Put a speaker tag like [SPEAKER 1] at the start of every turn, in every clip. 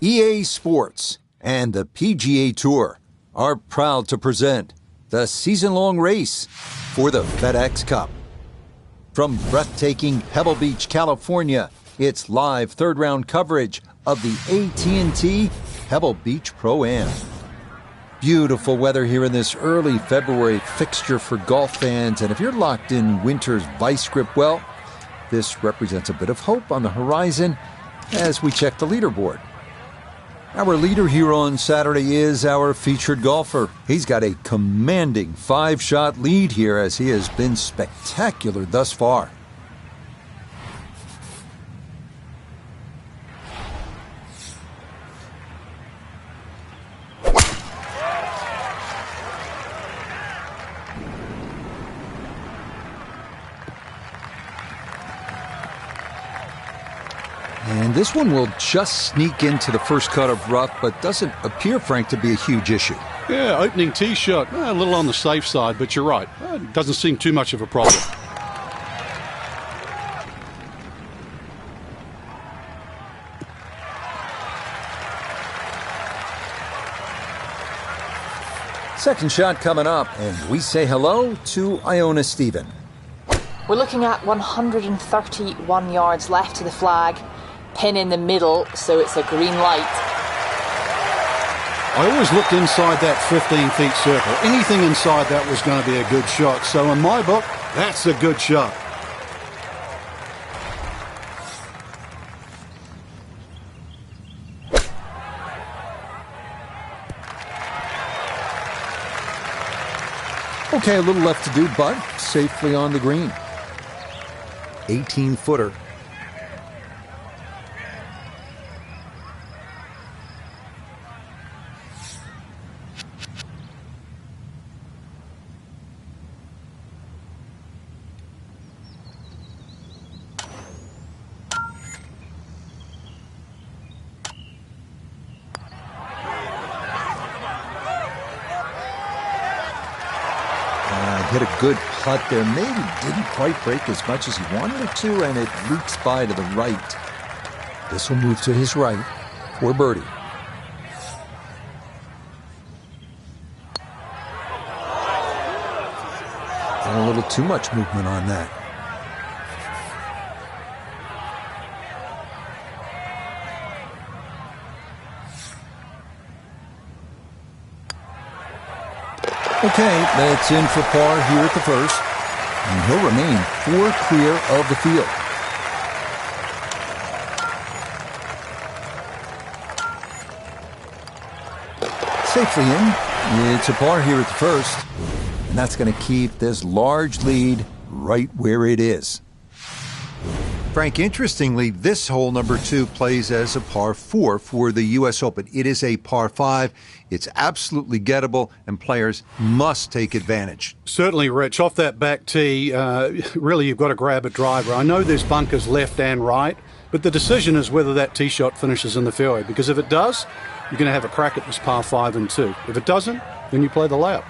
[SPEAKER 1] EA Sports and the PGA Tour are proud to present the season-long race for the FedEx Cup. From breathtaking Pebble Beach, California, it's live third-round coverage of the AT&T Pebble Beach Pro-Am. Beautiful weather here in this early February fixture for golf fans, and if you're locked in winter's vice grip, well, this represents a bit of hope on the horizon as we check the leaderboard. Our leader here on Saturday is our featured golfer. He's got a commanding 5-shot lead here as he has been spectacular thus far. And this one will just sneak into the first cut of rough, but doesn't appear, Frank, to be a huge issue.
[SPEAKER 2] Yeah, opening tee shot, a little on the safe side, but you're right. It doesn't seem too much of a problem.
[SPEAKER 1] Second shot coming up, and we say hello to Iona Stephen.
[SPEAKER 3] We're looking at 131 yards left to the flag. Pin in the middle, so it's a green light.
[SPEAKER 2] I always looked inside that 15-feet circle. Anything inside that was going to be a good shot. So in my book, that's a good shot.
[SPEAKER 1] Okay, a little left to do, but safely on the green. 18-footer. Hit a good putt there. Maybe didn't quite break as much as he wanted it to, and it leaks by to the right. This will move to his right for birdie. And a little too much movement on that. Okay, that's in for par here at the first, and he'll remain 4 clear of the field. Safely in, it's a par here at the first, and that's going to keep this large lead right where it is. Frank, interestingly, this hole number 2 plays as a par 4 for the U.S. Open. It is a par 5. It's absolutely gettable, and players must take advantage.
[SPEAKER 2] Certainly, Rich. Off that back tee, really you've got to grab a driver. I know there's bunkers left and right, but the decision is whether that tee shot finishes in the fairway, because if it does, you're going to have a crack at this par 5 and 2. If it doesn't, then you play the layup.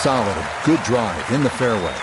[SPEAKER 1] Solid, a good drive in the fairway.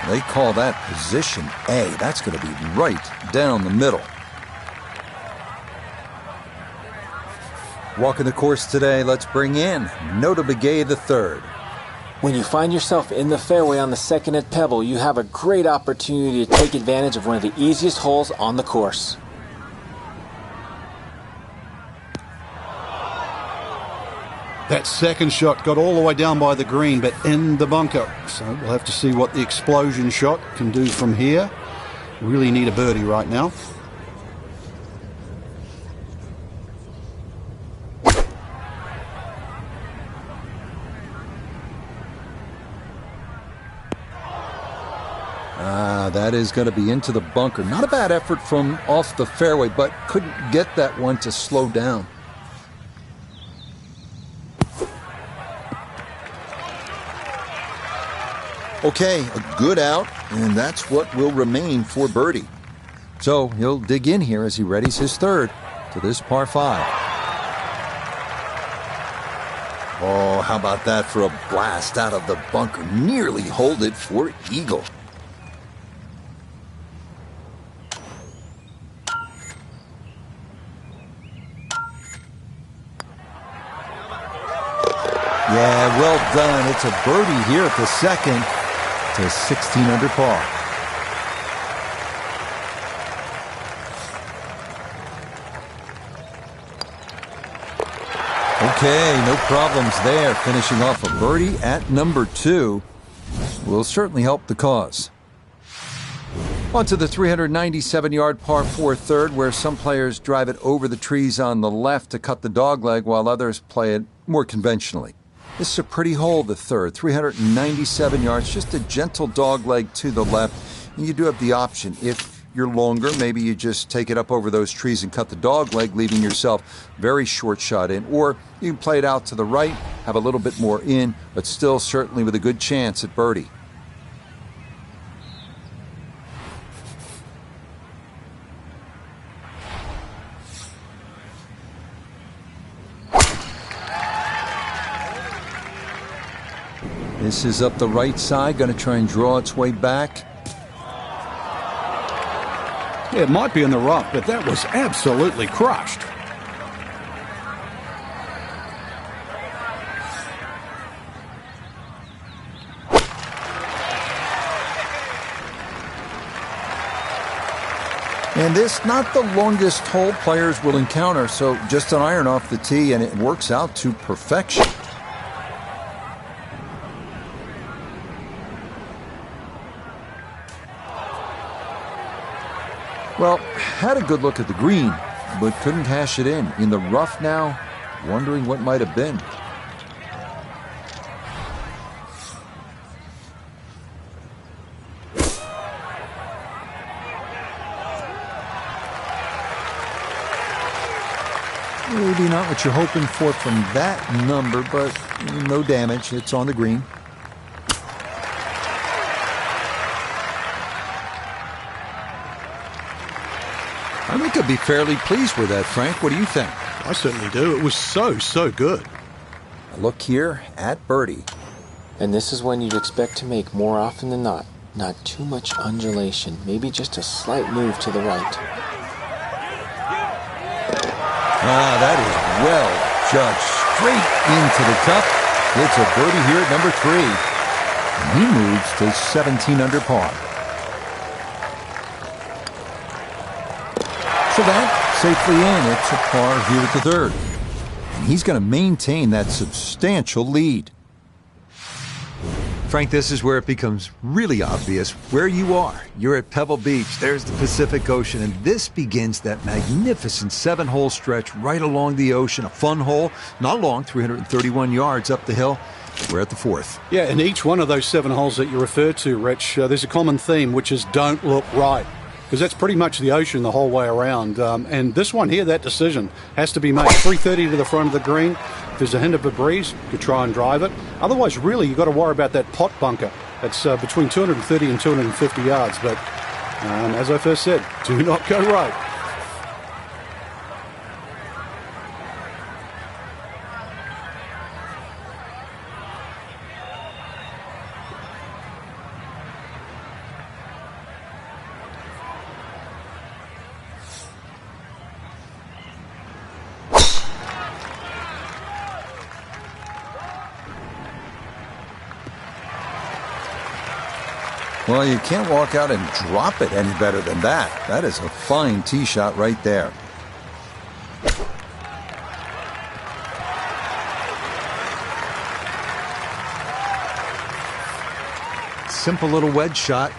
[SPEAKER 1] They call that position A. That's going to be right down the middle. Walking the course today, let's bring in Notah Begay III.
[SPEAKER 4] When you find yourself in the fairway on the second at Pebble, you have a great opportunity to take advantage of one of the easiest holes on the course.
[SPEAKER 2] That second shot got all the way down by the green, but in the bunker. So we'll have to see what the explosion shot can do from here. Really need a birdie right now.
[SPEAKER 1] that is going to be into the bunker. Not a bad effort from off the fairway, but couldn't get that one to slow down.
[SPEAKER 5] Okay, a good out, and that's what will remain for birdie.
[SPEAKER 1] So he'll dig in here as he readies his third to this par 5.
[SPEAKER 5] Oh, how about that for a blast out of the bunker? Nearly hold it for eagle.
[SPEAKER 1] Yeah, well done. It's a birdie here at the second to 16 under par. Okay, no problems there. Finishing off a birdie at number 2 will certainly help the cause. On to the 397-yard par 4 third, where some players drive it over the trees on the left to cut the dogleg, while others play it more conventionally. This is a pretty hole, the third, 397 yards, just a gentle dogleg to the left. And you do have the option. If you're longer, maybe you just take it up over those trees and cut the dogleg, leaving yourself very short shot in. Or you can play it out to the right, have a little bit more in, but still certainly with a good chance at birdie. This is up the right side, going to try and draw its way back.
[SPEAKER 2] Yeah, it might be in the rough, but that was absolutely crushed.
[SPEAKER 1] And this, not the longest hole players will encounter, so just an iron off the tee, and it works out to perfection. Well, had a good look at the green, but couldn't cash it in. In the rough now, wondering what might have been. Maybe not what you're hoping for from that number, but no damage. It's on the green. I think I'd be fairly pleased with that, Frank. What do you think?
[SPEAKER 2] I certainly do. It was so good.
[SPEAKER 1] A look here at birdie.
[SPEAKER 4] And this is when you'd expect to make more often than not. Not too much undulation, maybe just a slight move to the right.
[SPEAKER 1] Ah, that is well judged. Straight into the cup. It's a birdie here at number 3. And he moves to 17 under par. So that safely in. It's a par here at the third. And he's going to maintain that substantial lead. Frank, this is where it becomes really obvious where you are. You're at Pebble Beach. There's the Pacific Ocean, and this begins that magnificent 7-hole stretch right along the ocean. A fun hole, not long, 331 yards up the hill. We're at the 4th.
[SPEAKER 2] Yeah, in each one of those 7 holes that you refer to, Rich, there's a common theme, which is don't look right. Because that's pretty much the ocean the whole way around. And this one here, that decision has to be made. 330 to the front of the green. If there's a hint of a breeze, you could try and drive it. Otherwise, really, you've got to worry about that pot bunker. It's between 230 and 250 yards. But as I first said, do not go right.
[SPEAKER 1] Well, you can't walk out and drop it any better than that. That is a fine tee shot right there. Simple little wedge shot.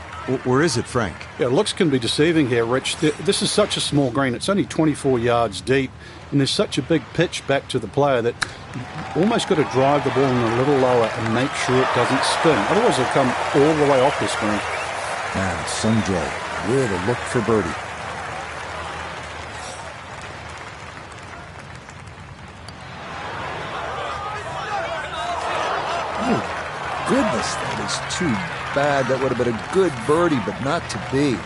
[SPEAKER 1] Or is it, Frank?
[SPEAKER 2] Yeah, looks can be deceiving here, Rich. This is such a small green. It's only 24 yards deep, and there's such a big pitch back to the player that you almost got to drive the ball in a little lower and make sure it doesn't spin. Otherwise, it'll come all the way off the screen.
[SPEAKER 1] Now, Sungjae with a look for birdie. Oh, goodness, that is too bad. That would have been a good birdie, but not to be.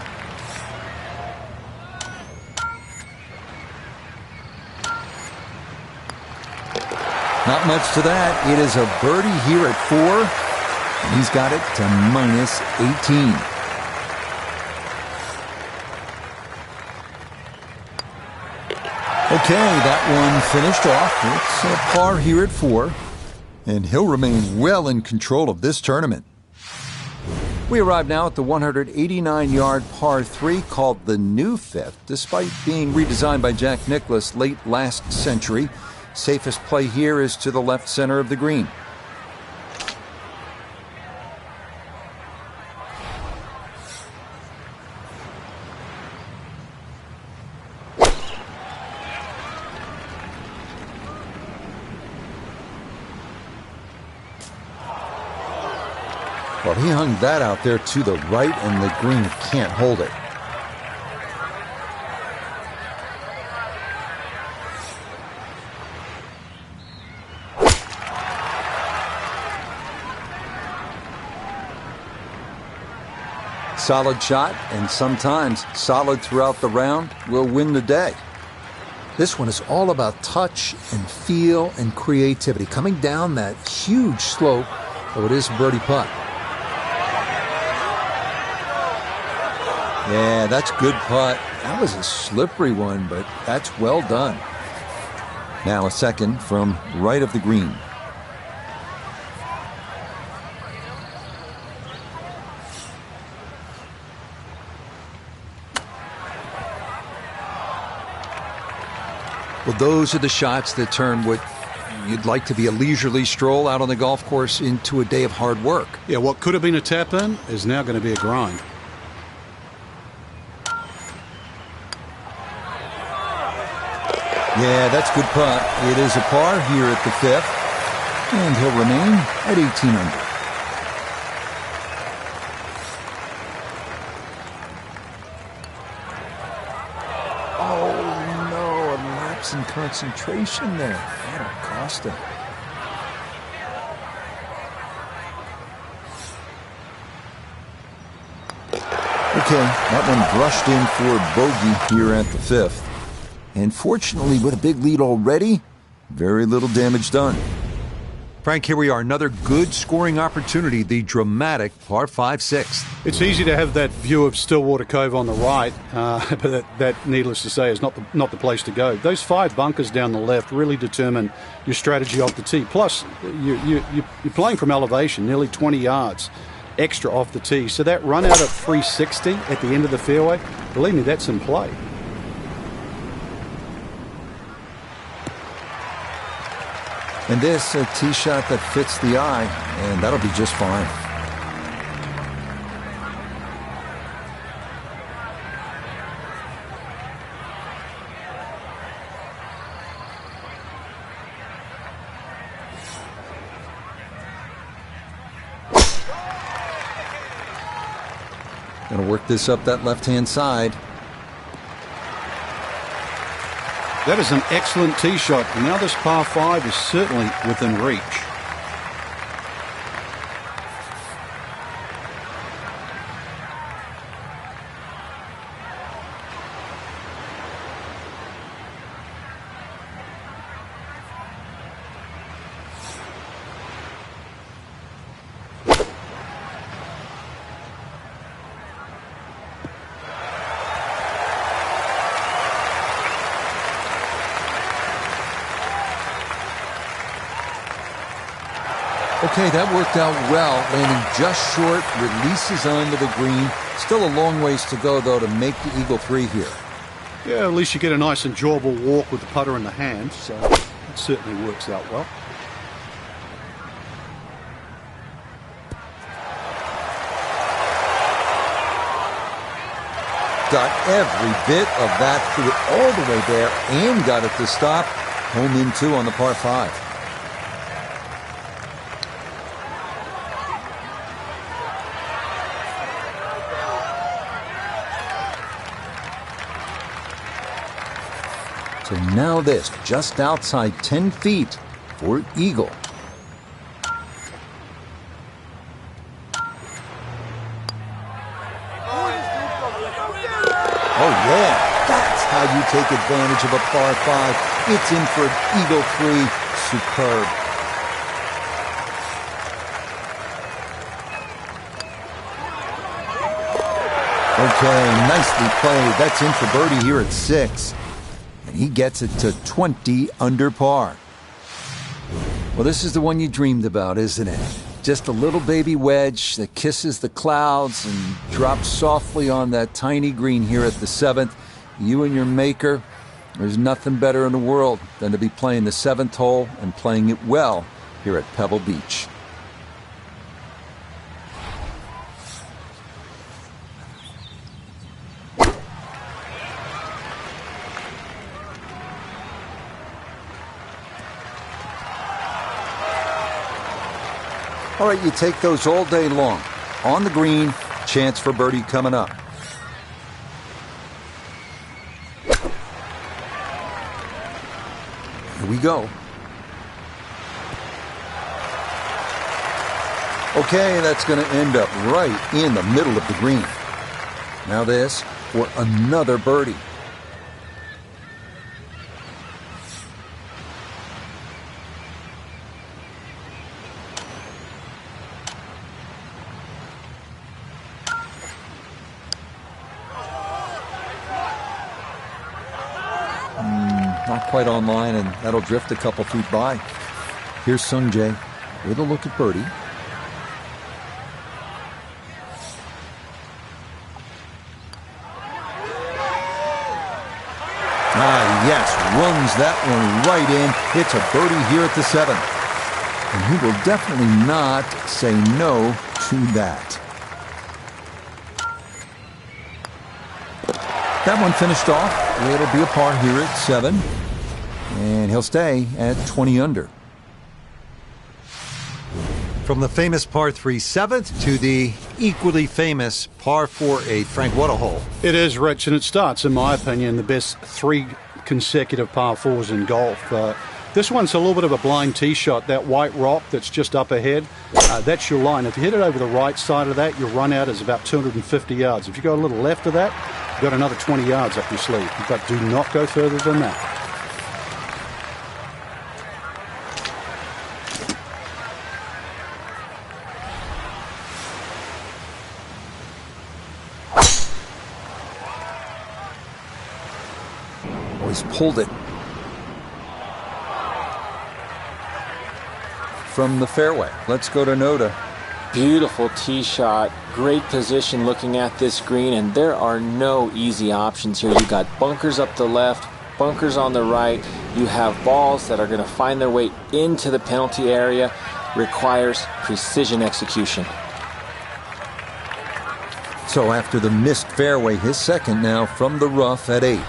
[SPEAKER 1] Not much to that. It is a birdie here at 4. And he's got it to minus 18. Okay, that one finished off. It's a par here at 4. And he'll remain well in control of this tournament. We arrive now at the 189-yard par 3 called the New Fifth. Despite being redesigned by Jack Nicklaus late last century, safest play here is to the left center of the green. Well, he hung that out there to the right, and the green can't hold it. Solid shot, and sometimes solid throughout the round, will win the day. This one is all about touch and feel and creativity. Coming down that huge slope, though it is a birdie putt. Yeah, that's good putt. That was a slippery one, but that's well done. Now a second from right of the green. Well, those are the shots that turn what you'd like to be a leisurely stroll out on the golf course into a day of hard work.
[SPEAKER 2] Yeah, what could have been a tap-in is now going to be a grind.
[SPEAKER 1] Yeah, that's good putt. It is a par here at the 5th, and he'll remain at 18 under. Oh, no, a lapse in concentration there. That'll cost him. Okay, that one brushed in for bogey here at the 5th. And fortunately, with a big lead already, very little damage done. Frank, here we are, another good scoring opportunity, the dramatic par 5 6th.
[SPEAKER 2] It's easy to have that view of Stillwater Cove on the right, but that, needless to say, is not the place to go. Those 5 bunkers down the left really determine your strategy off the tee. Plus, you're playing from elevation, nearly 20 yards extra off the tee. So that run out at 360 at the end of the fairway, believe me, that's in play.
[SPEAKER 1] And this, a tee shot that fits the eye, and that'll be just fine. Gonna work this up that left-hand side.
[SPEAKER 2] That is an excellent tee shot. Now this par 5 is certainly within reach.
[SPEAKER 1] Okay, that worked out well, landing just short, releases onto the green. Still a long ways to go, though, to make the Eagle 3 here.
[SPEAKER 2] Yeah, at least you get a nice enjoyable walk with the putter in the hand, so it certainly works out well.
[SPEAKER 1] Got every bit of that, threw it all the way there, and got it to stop. Home in 2 on the par 5. So now this, just outside 10 feet for eagle. Oh yeah, that's how you take advantage of a par 5. It's in for an eagle 3. Superb. Okay, nicely played. That's in for birdie here at 6. And he gets it to 20 under par. Well, this is the one you dreamed about, isn't it? Just a little baby wedge that kisses the clouds and drops softly on that tiny green here at the 7th. You and your maker, there's nothing better in the world than to be playing the 7th hole and playing it well here at Pebble Beach. All right, you take those all day long. On the green, chance for birdie coming up. Here we go. Okay, that's going to end up right in the middle of the green. Now this for another birdie. Not quite online, and that'll drift a couple feet by. Here's Sung Jae with a look at birdie. Yes, runs that one right in. It's a birdie here at the 7th. And he will definitely not say no to that. That one finished off. It'll be a par here at 7. And he'll stay at 20 under.
[SPEAKER 6] From the famous par 3 7th to the equally famous par 4 8. Frank, what a hole.
[SPEAKER 2] It is, Rich, and it starts, in my opinion, the best 3 consecutive par 4s in golf. This one's a little bit of a blind tee shot. That white rock that's just up ahead, that's your line. If you hit it over the right side of that, your run out is about 250 yards. If you go a little left of that, you've got another 20 yards up your sleeve. But do not go further than that.
[SPEAKER 1] He's pulled it from the fairway. Let's go to Noda.
[SPEAKER 4] Beautiful tee shot, great position looking at this green, and there are no easy options here. You got bunkers up the left, bunkers on the right. You have balls that are going to find their way into the penalty area. Requires precision execution.
[SPEAKER 1] So after the missed fairway, his second now from the rough at 8.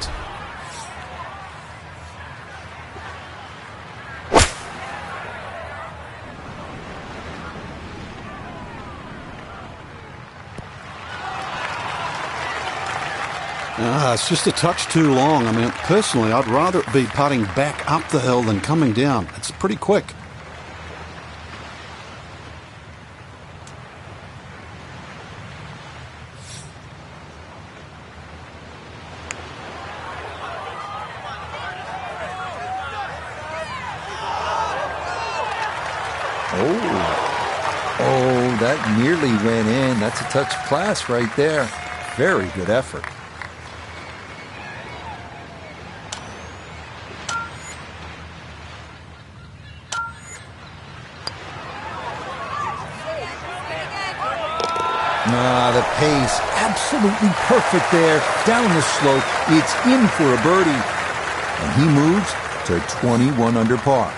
[SPEAKER 2] It's just a touch too long. I mean, personally, I'd rather it be putting back up the hill than coming down. It's pretty quick.
[SPEAKER 1] Oh, that nearly went in. That's a touch of class right there. Very good effort. The pace, absolutely perfect there. Down the slope, it's in for a birdie. And he moves to 21 under par.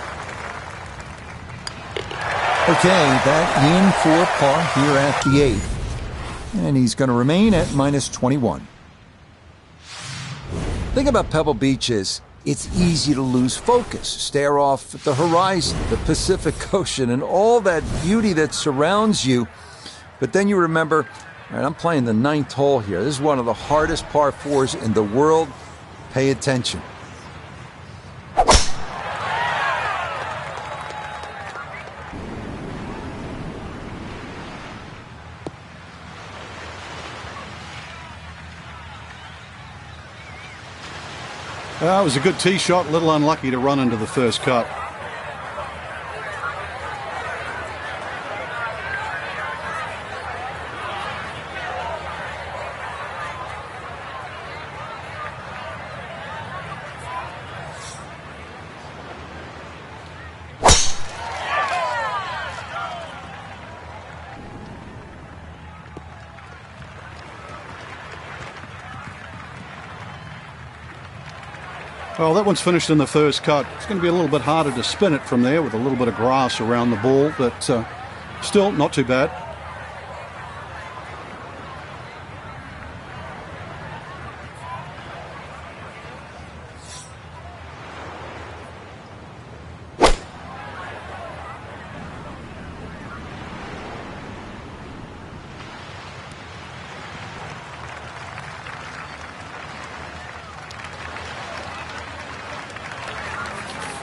[SPEAKER 1] Okay, that in for par here at the 8th. And he's going to remain at minus 21. The thing about Pebble Beach is it's easy to lose focus, stare off at the horizon, the Pacific Ocean, and all that beauty that surrounds you. But then you remember, all right, I'm playing the 9th hole here. This is one of the hardest par 4s in the world. Pay attention.
[SPEAKER 2] It was a good tee shot, a little unlucky to run into the first cut. Well, that one's finished in the first cut. It's going to be a little bit harder to spin it from there with a little bit of grass around the ball, but still not too bad.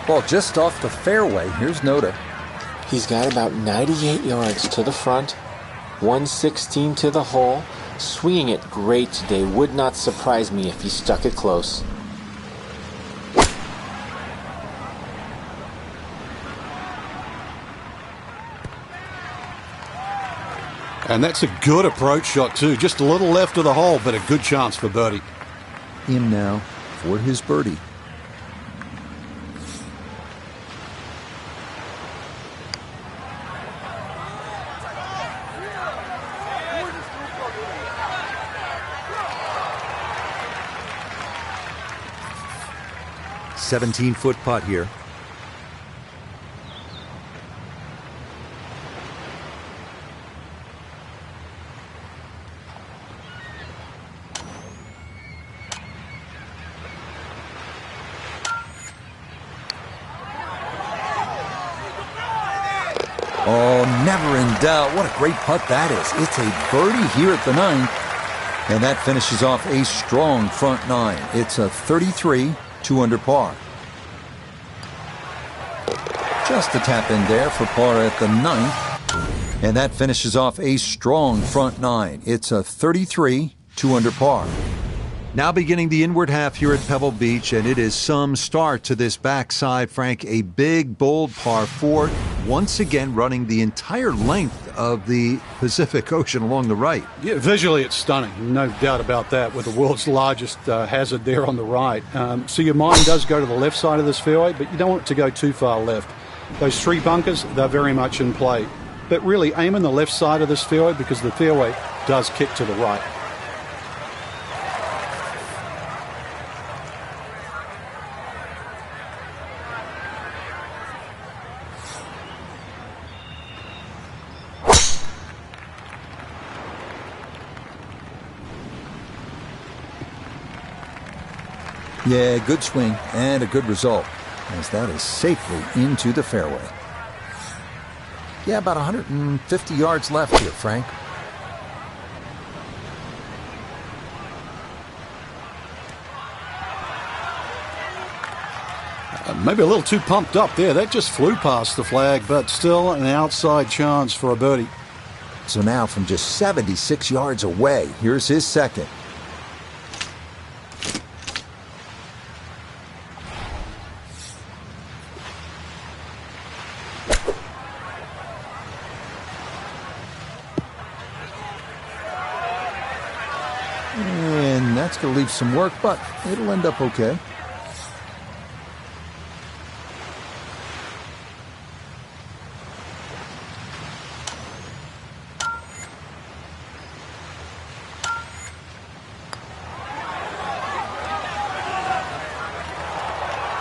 [SPEAKER 1] Ball just off the fairway. Here's Noda.
[SPEAKER 4] He's got about 98 yards to the front, 116 to the hole. Swinging it great today. Would not surprise me if he stuck it close.
[SPEAKER 2] And that's a good approach shot too. Just a little left of the hole, but a good chance for birdie.
[SPEAKER 1] Him now for his birdie.
[SPEAKER 6] $17-foot putt here.
[SPEAKER 1] Oh, never in doubt. What a great putt that is. It's a birdie here at the ninth. And that finishes off a strong front nine. It's a 33, 2 under par. Just a tap in there for par at the ninth. And that finishes off a strong front nine. It's a 33, 2 under par.
[SPEAKER 6] Now beginning the inward half here at Pebble Beach, and it is some start to this backside, Frank. A big, bold par 4, once again running the entire length of the Pacific Ocean along the right.
[SPEAKER 2] Yeah, visually it's stunning, no doubt about that, with the world's largest hazard there on the right. So your mind does go to the left side of this fairway, but you don't want it to go too far left. Those 3 bunkers, they're very much in play. But really aim in the left side of this fairway because the fairway does kick to the right.
[SPEAKER 1] Yeah, good swing and a good result, as that is safely into the fairway. Yeah, about 150 yards left here, Frank.
[SPEAKER 2] Maybe a little too pumped up there. That just flew past the flag, but still an outside chance for a birdie.
[SPEAKER 1] So now from just 76 yards away, here's his second. And that's going to leave some work, but it'll end up okay.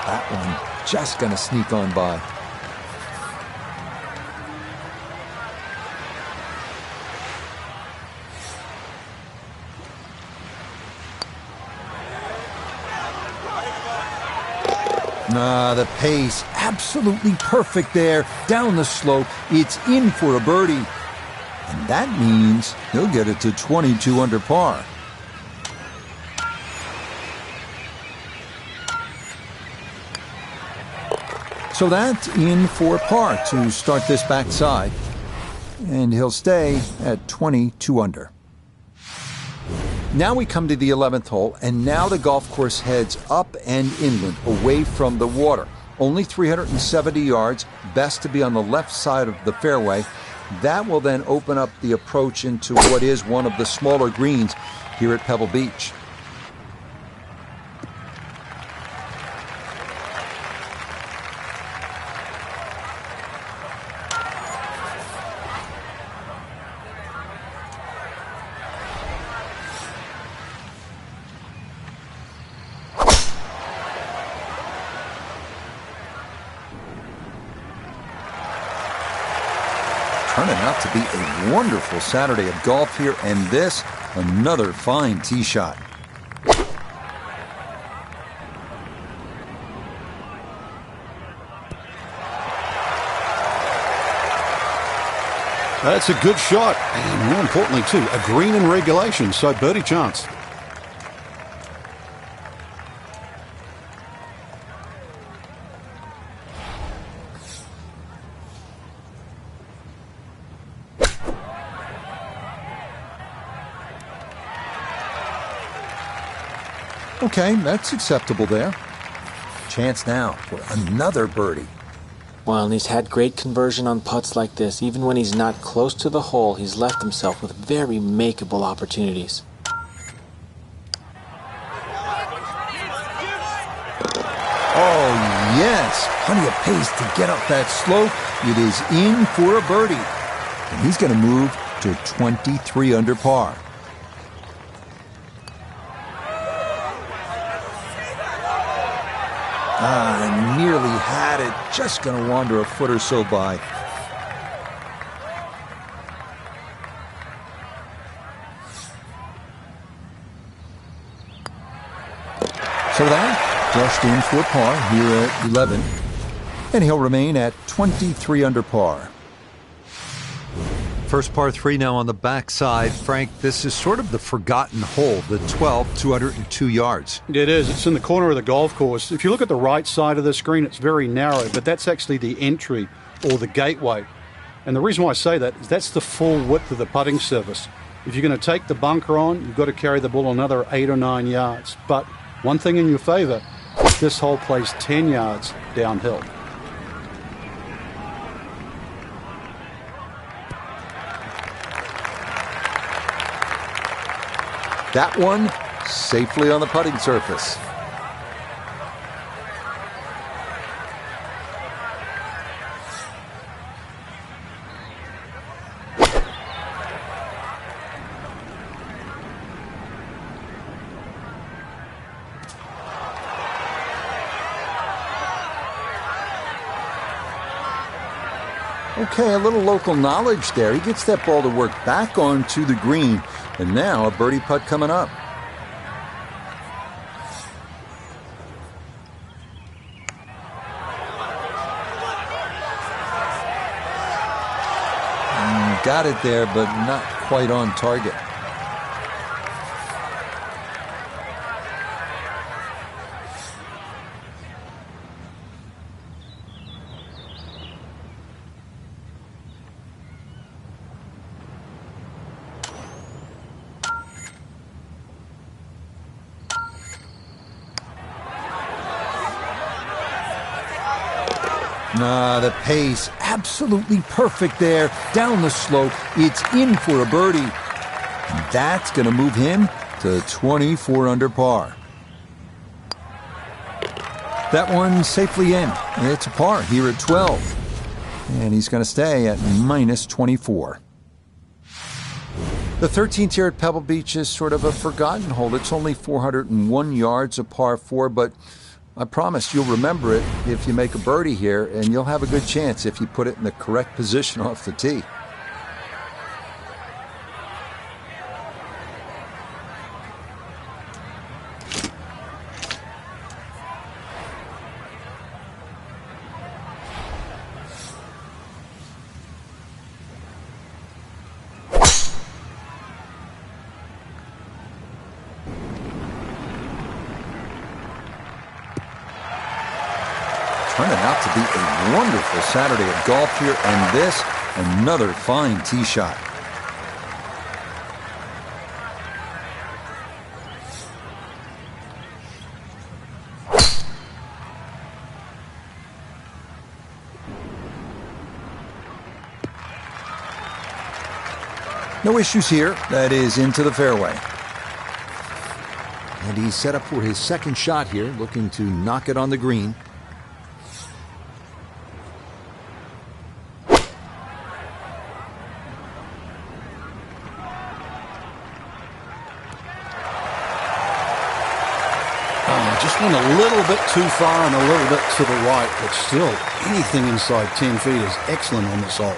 [SPEAKER 1] That one just going to sneak on by. The pace, absolutely perfect there. Down the slope, it's in for a birdie. And that means he'll get it to 22 under par. So that's in for par to start this backside. And he'll stay at 22 under. Now we come to the 11th hole, and now the golf course heads up and inland, away from the water. Only 370 yards, best to be on the left side of the fairway. That will then open up the approach into what is one of the smaller greens here at Pebble Beach. Turning out to be a wonderful Saturday of golf here, and this, another fine tee shot.
[SPEAKER 2] That's a good shot, and more importantly too, a green in regulation, so birdie chance.
[SPEAKER 1] Okay, that's acceptable there. Chance now for another birdie.
[SPEAKER 4] Well, and he's had great conversion on putts like this. Even when he's not close to the hole, he's left himself with very makeable opportunities.
[SPEAKER 1] Oh, yes. Plenty of pace to get up that slope. It is in for a birdie. And he's going to move to 23 under par. Nearly had it. Just going to wander a foot or so by. So that brushed in for par here at 11. And he'll remain at 23 under par.
[SPEAKER 6] First par 3 now on the backside. Frank, this is sort of the forgotten hole, the 12, 202 yards.
[SPEAKER 2] It is. It's in the corner of the golf course. If you look at the right side of the screen, it's very narrow, but that's actually the entry or the gateway. And the reason why I say that is that's the full width of the putting surface. If you're going to take the bunker on, you've got to carry the ball another 8 or 9 yards. But one thing in your favor, this hole plays 10 yards downhill.
[SPEAKER 1] That one safely on the putting surface. Okay, a little local knowledge there. He gets that ball to work back onto the green. And now a birdie putt coming up. Got it there, but not quite on target. The pace, absolutely perfect there. Down the slope, it's in for a birdie. And that's going to move him to 24 under par. That one safely in. It's a par here at 12. And he's going to stay at minus 24. The 13th here at Pebble Beach is sort of a forgotten hole. It's only 401 yards, a par 4, but I promise you'll remember it if you make a birdie here, and you'll have a good chance if you put it in the correct position off the tee. Turning out to be a wonderful Saturday of golf here, and this, another fine tee shot. No issues here. That is into the fairway. And he's set up for his second shot here, looking to knock it on the green.
[SPEAKER 2] Just went a little bit too far and a little bit to the right, but still, anything inside 10 feet is excellent on this hole.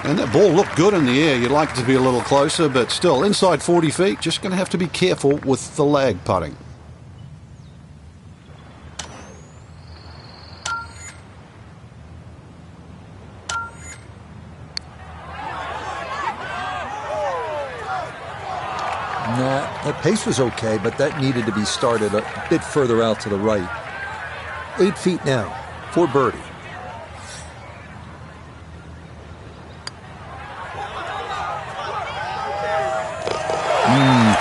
[SPEAKER 2] And that ball looked good in the air. You'd like it to be a little closer, but still, inside 40 feet, just going to have to be careful with the lag putting.
[SPEAKER 1] That pace was okay, but that needed to be started a bit further out to the right. 8 feet now for birdie.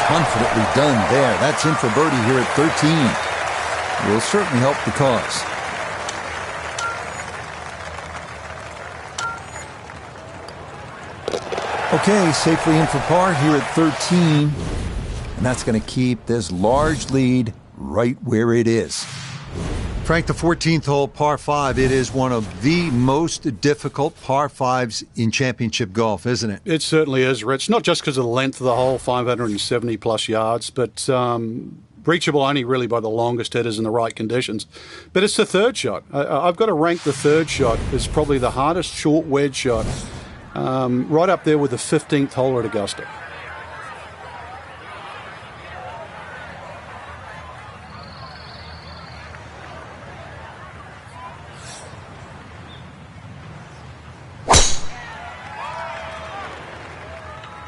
[SPEAKER 1] Confidently done there. That's in for birdie here at 13. Will certainly help the cause. Okay, safely in for par here at 13. And that's going to keep this large lead right where it is.
[SPEAKER 6] Frank, the 14th hole, par 5, it is one of the most difficult par 5s in championship golf, isn't it?
[SPEAKER 2] It certainly is, Rich. Not just because of the length of the hole, 570-plus yards, but reachable only really by the longest hitters in the right conditions. But it's the third shot. I've got to rank the third shot as probably the hardest short wedge shot, right up there with the 15th hole at Augusta.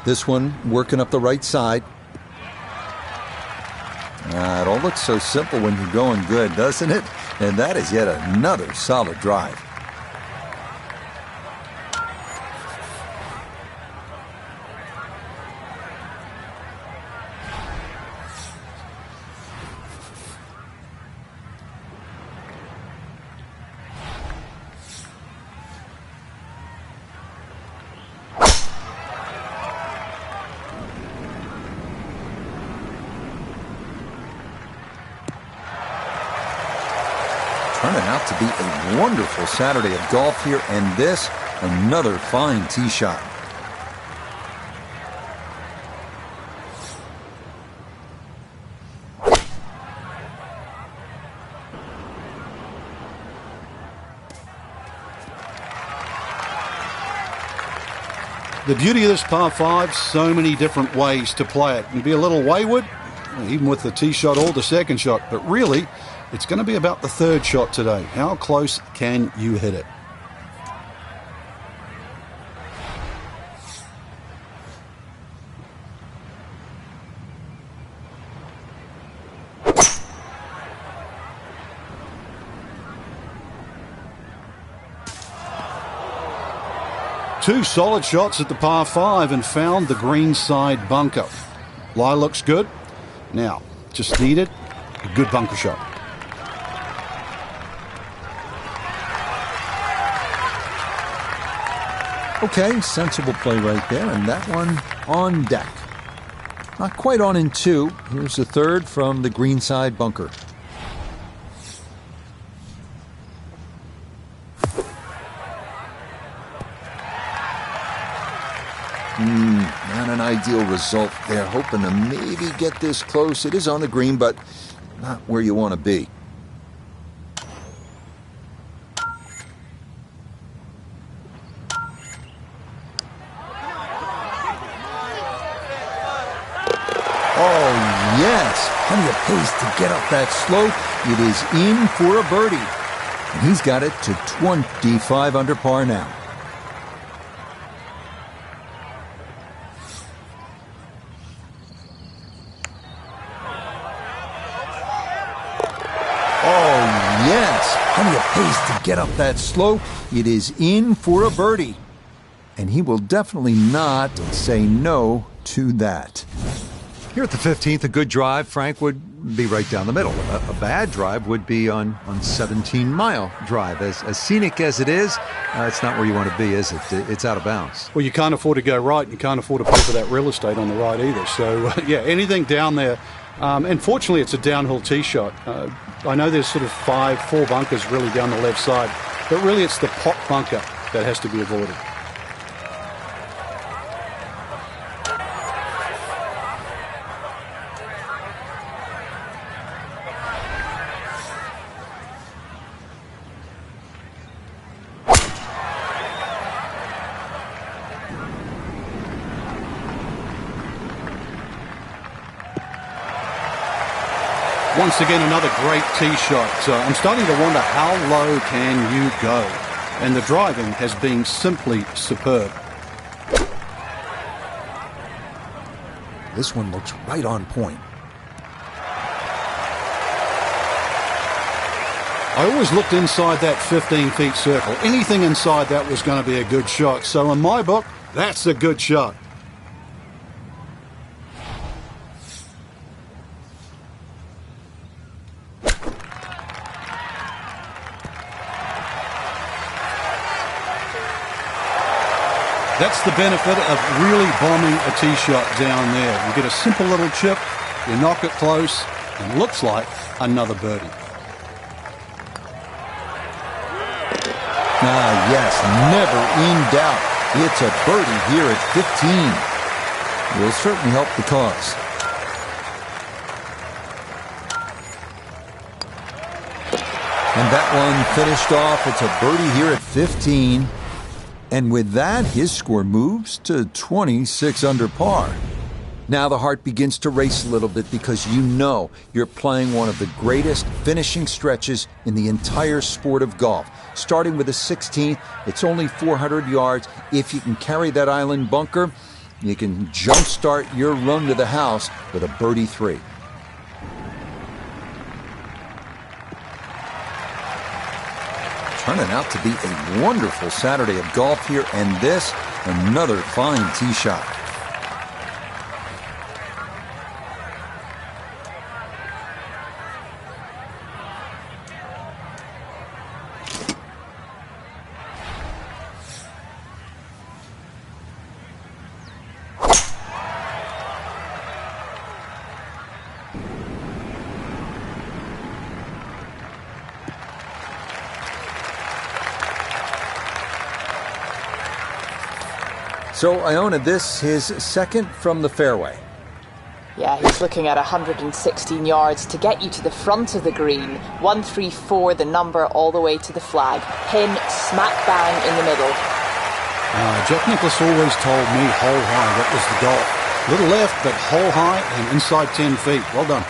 [SPEAKER 1] This one working up the right side. It all looks so simple when you're going good, doesn't it? And that is yet another solid drive. Turning out to be a wonderful Saturday of golf here, and this, another fine tee shot.
[SPEAKER 2] The beauty of this par 5, so many different ways to play it. You can be a little wayward, even with the tee shot or the second shot, but really, it's going to be about the third shot today. How close can you hit it? Two solid shots at the par 5 and found the green side bunker. Lie looks good. Now, just needed a good bunker shot.
[SPEAKER 1] Okay, sensible play right there, and that one on deck. Not quite on in 2. Here's the third from the greenside bunker. Not an ideal result there. Hoping to maybe get this close. It is on the green, but not where you want to be. Oh, yes. Plenty of pace to get up that slope. It is in for a birdie. And he's got it to 25 under par now. plenty of pace to get up that slope. It is in for a birdie. And he will definitely not say no to that.
[SPEAKER 6] Here at the 15th, a good drive, Frank, would be right down the middle. A bad drive would be on 17-mile drive. As scenic as it is, it's not where you want to be, is it? It's out of bounds.
[SPEAKER 2] Well, you can't afford to go right, and you can't afford to pay for that real estate on the right either. So, yeah, anything down there. And fortunately, it's a downhill tee shot. I know there's sort of four bunkers really down the left side, but really it's the pot bunker that has to be avoided. Once again, another great tee shot. I'm starting to wonder how low can you go? And the driving has been simply superb.
[SPEAKER 1] This one looks right on point.
[SPEAKER 2] I always looked inside that 15 feet circle. Anything inside that was going to be a good shot. So in my book, that's a good shot. That's the benefit of really bombing a tee shot down there. You get a simple little chip, you knock it close, and looks like another birdie.
[SPEAKER 1] Yes, never in doubt. It's a birdie here at 15. Will certainly help the cause. And that one finished off. It's a birdie here at 15. And with that, his score moves to 26 under par. Now the heart begins to race a little bit because you know you're playing one of the greatest finishing stretches in the entire sport of golf. Starting with a 16th, it's only 400 yards. If you can carry that island bunker, you can jumpstart your run to the house with a birdie 3. Turning out to be a wonderful Saturday of golf here, and this, another fine tee shot. So, Iona, this his second from the fairway.
[SPEAKER 3] Yeah, he's looking at 116 yards to get you to the front of the green. 134, the number, all the way to the flag. Pin smack bang in the middle.
[SPEAKER 2] Jack Nicklaus always told me hole high. That was the goal. Little left, but hole high and inside 10 feet. Well done.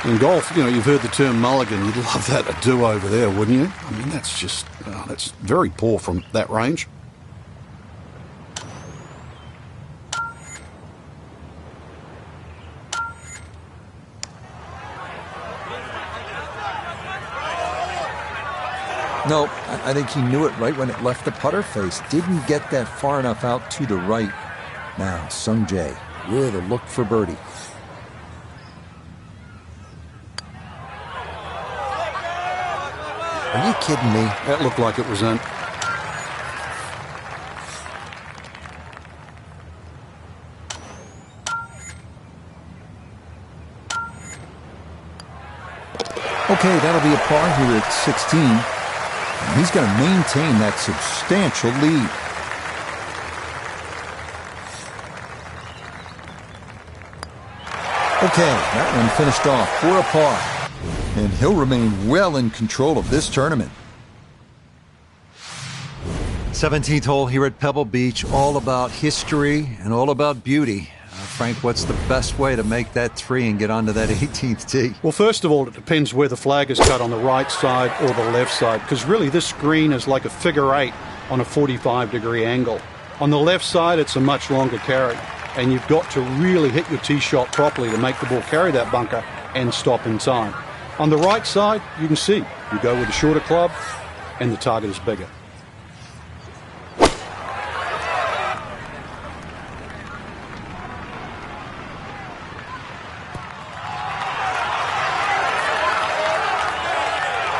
[SPEAKER 2] In golf, you've heard the term mulligan. You'd love that a do-over there, wouldn't you? I mean, that's just, that's very poor from that range.
[SPEAKER 1] No, I think he knew it right when it left the putter face. Didn't get that far enough out to the right. Now, Sung Jae with a look for birdie. Are you kidding me?
[SPEAKER 2] That looked like it was in.
[SPEAKER 1] Okay, that'll be a par here at 16. And he's going to maintain that substantial lead. Okay, that one finished off for a par. and he'll remain well in control of this tournament.
[SPEAKER 6] 17th hole here at Pebble Beach, all about history and all about beauty. Frank, what's the best way to make that 3 and get onto that 18th tee?
[SPEAKER 2] Well, first of all, it depends where the flag is cut, on the right side or the left side, because really this green is like a figure 8 on a 45-degree angle. On the left side, it's a much longer carry, and you've got to really hit your tee shot properly to make the ball carry that bunker and stop in time. On the right side, you can see, you go with a shorter club and the target is bigger.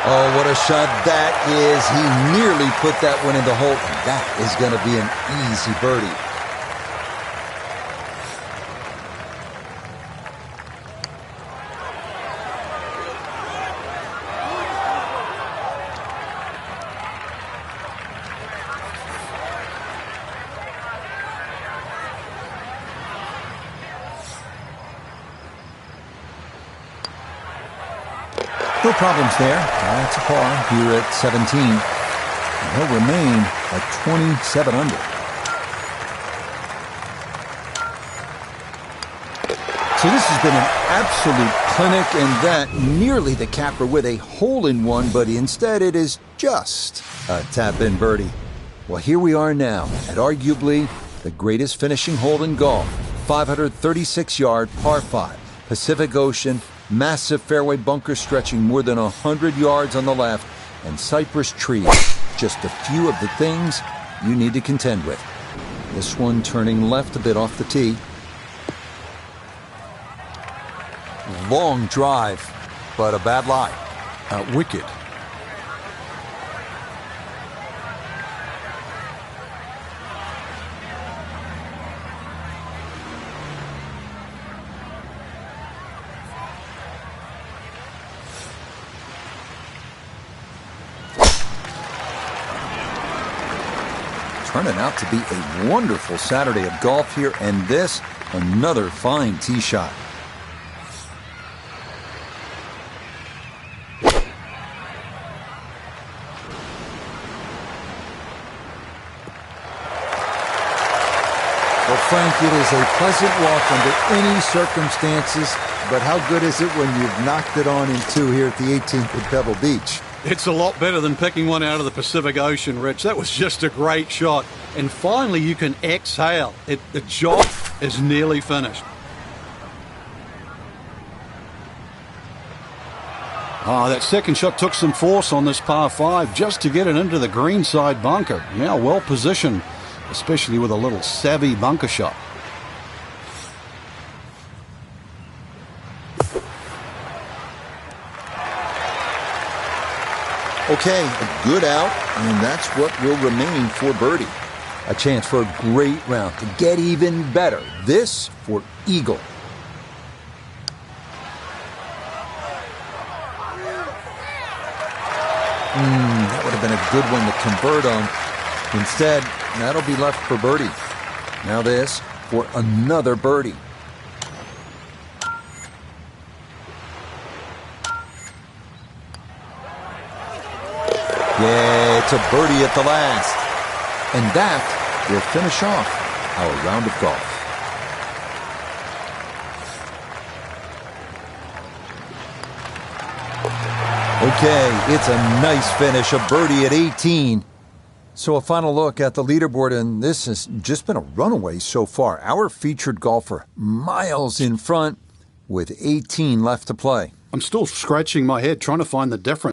[SPEAKER 1] Oh, what a shot that is. He nearly put that one in the hole. That is going to be an easy birdie. No problems there. That's a par here at 17. And he'll remain at 27 under. So this has been an absolute clinic, and that nearly the capper with a hole-in-one, but instead it is just a tap-in birdie. Well, here we are now at arguably the greatest finishing hole in golf. 536-yard par 5, Pacific Ocean. Massive fairway bunker stretching more than 100 yards on the left, and cypress trees, just a few of the things you need to contend with. This one turning left a bit off the tee. Long drive, but a bad lie.
[SPEAKER 2] Wicked.
[SPEAKER 1] Turning out to be a wonderful Saturday of golf here, and this, another fine tee shot. Well, Frank, it is a pleasant walk under any circumstances, but how good is it when you've knocked it on in 2 here at the 18th at Pebble Beach?
[SPEAKER 2] It's a lot better than picking one out of the Pacific Ocean, Rich. That was just a great shot. And finally, you can exhale. The job is nearly finished. That second shot took some force on this par 5 just to get it into the greenside bunker. Now well positioned, especially with a little savvy bunker shot.
[SPEAKER 1] Okay, a good out, and that's what will remain for birdie. A chance for a great round to get even better. This for eagle. That would have been a good one to convert on. Instead, that'll be left for birdie. Now this for another birdie. Yeah, it's a birdie at the last. And that will finish off our round of golf. Okay, it's a nice finish, a birdie at 18. So a final look at the leaderboard, and this has just been a runaway so far. Our featured golfer miles in front with 18 left to play.
[SPEAKER 2] I'm still scratching my head trying to find the difference.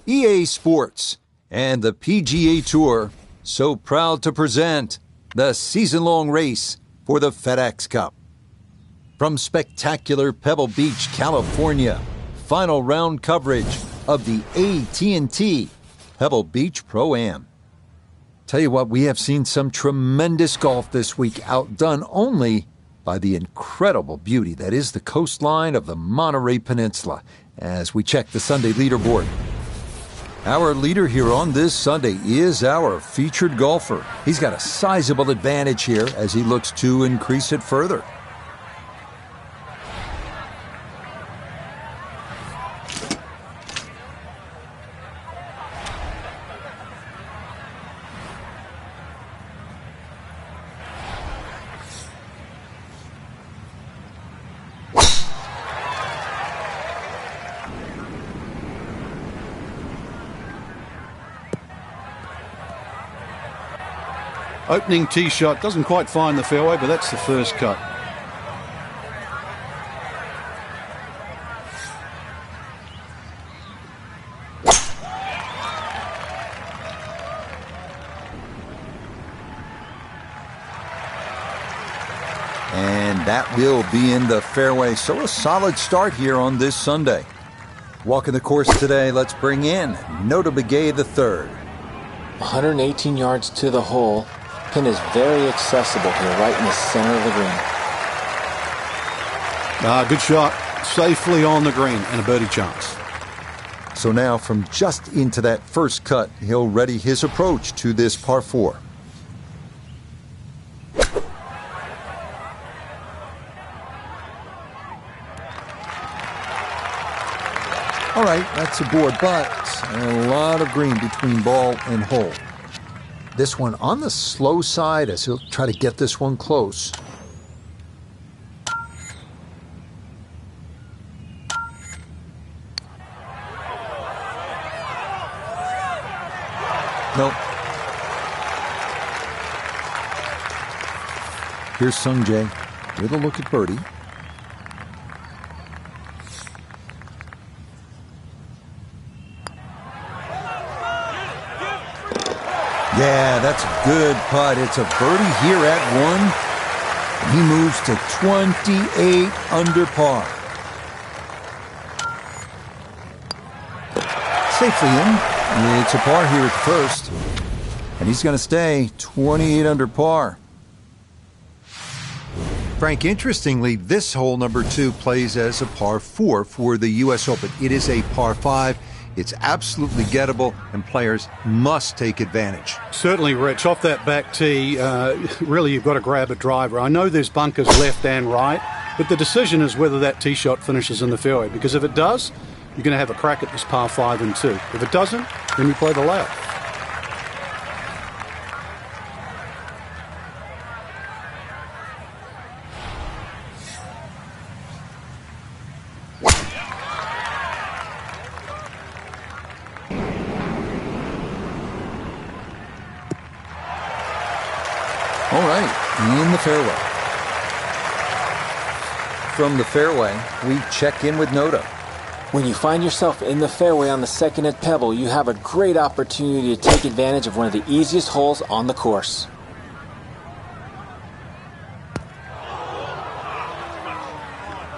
[SPEAKER 1] EA Sports, and the PGA Tour so proud to present the season-long race for the FedEx Cup. From spectacular Pebble Beach, California, final round coverage of the AT&T Pebble Beach Pro-Am. Tell you what, we have seen some tremendous golf this week, outdone only by the incredible beauty that is the coastline of the Monterey Peninsula, as we check the Sunday leaderboard. Our leader here on this Sunday is our featured golfer. He's got a sizable advantage here as he looks to increase it further.
[SPEAKER 2] Opening tee shot, doesn't quite find the fairway, but that's the first cut.
[SPEAKER 1] And that will be in the fairway, so a solid start here on this Sunday. Walking the course today, let's bring in Notah Begay III.
[SPEAKER 4] 118 yards to the hole. Pin is very accessible here, right in the center of the green.
[SPEAKER 2] Good shot. Safely on the green and a birdie chance.
[SPEAKER 1] So now from just into that first cut, he'll ready his approach to this par 4. All right, that's a board, but a lot of green between ball and hole. This one on the slow side as he'll try to get this one close. Nope. Here's Sungjae with a look at birdie. Yeah, that's a good putt. It's a birdie here at 1. He moves to 28 under par. Safely in. It's a par here at first. And he's going to stay 28 under par.
[SPEAKER 6] Frank, interestingly, this hole number 2 plays as a par 4 for the U.S. Open. It is a par 5. It's absolutely gettable, and players must take advantage.
[SPEAKER 2] Certainly, Rich. Off that back tee, really you've got to grab a driver. I know there's bunkers left and right, but the decision is whether that tee shot finishes in the fairway, because if it does, you're going to have a crack at this par 5 and 2. If it doesn't, then you play the layup.
[SPEAKER 1] All right, in the fairway. From the fairway, we check in with Notah.
[SPEAKER 4] When you find yourself in the fairway on the second at Pebble, you have a great opportunity to take advantage of one of the easiest holes on the course.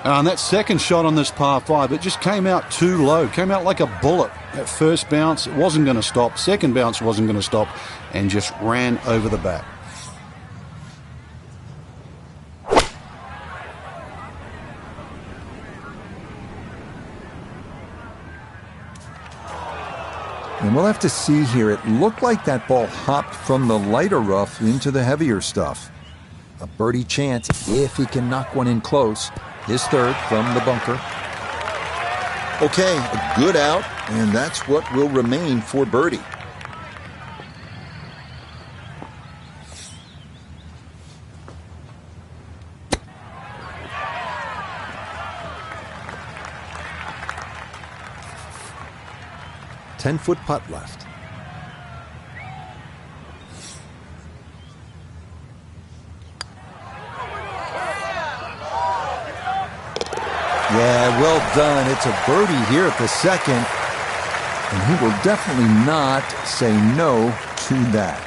[SPEAKER 2] And that second shot on this par 5, it just came out too low. Came out like a bullet. That first bounce, it wasn't going to stop. Second bounce wasn't going to stop. And just ran over the back.
[SPEAKER 1] And we'll have to see here. It looked like that ball hopped from the lighter rough into the heavier stuff. A birdie chance if he can knock one in close. His third from the bunker.
[SPEAKER 5] Okay, a good out, and that's what will remain for birdie.
[SPEAKER 1] Ten-foot putt left. Yeah, well done. It's a birdie here at the second. And he will definitely not say no to that.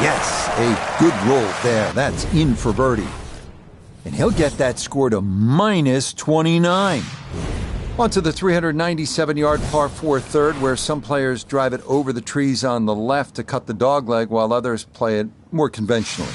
[SPEAKER 1] Yes, a good roll there. That's in for birdie. And he'll get that score to minus 29. On to the 397-yard par 4 third, where some players drive it over the trees on the left to cut the dogleg, while others play it more conventionally.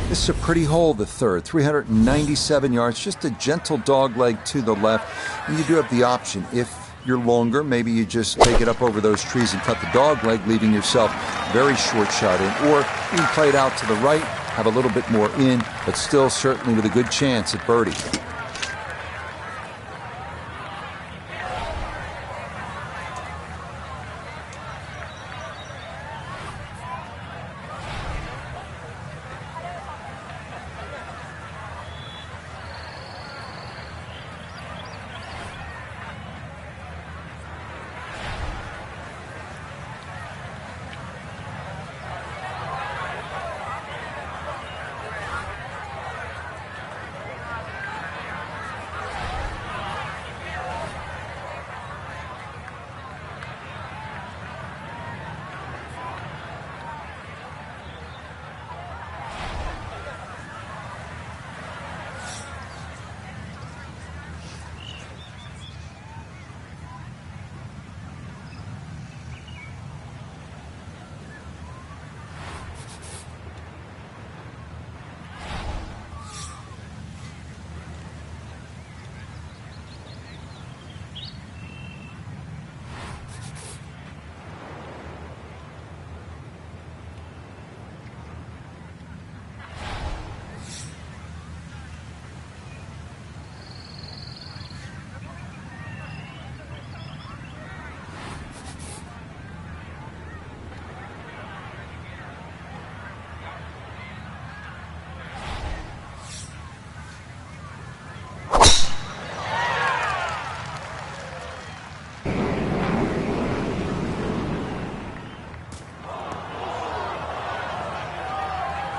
[SPEAKER 1] This is a pretty hole, the third, 397 yards, just a gentle dogleg to the left. And you do have the option. If you're longer, maybe you just take it up over those trees and cut the dogleg, leaving yourself very short shot in. Or you can play it out to the right, have a little bit more in, but still certainly with a good chance at birdie.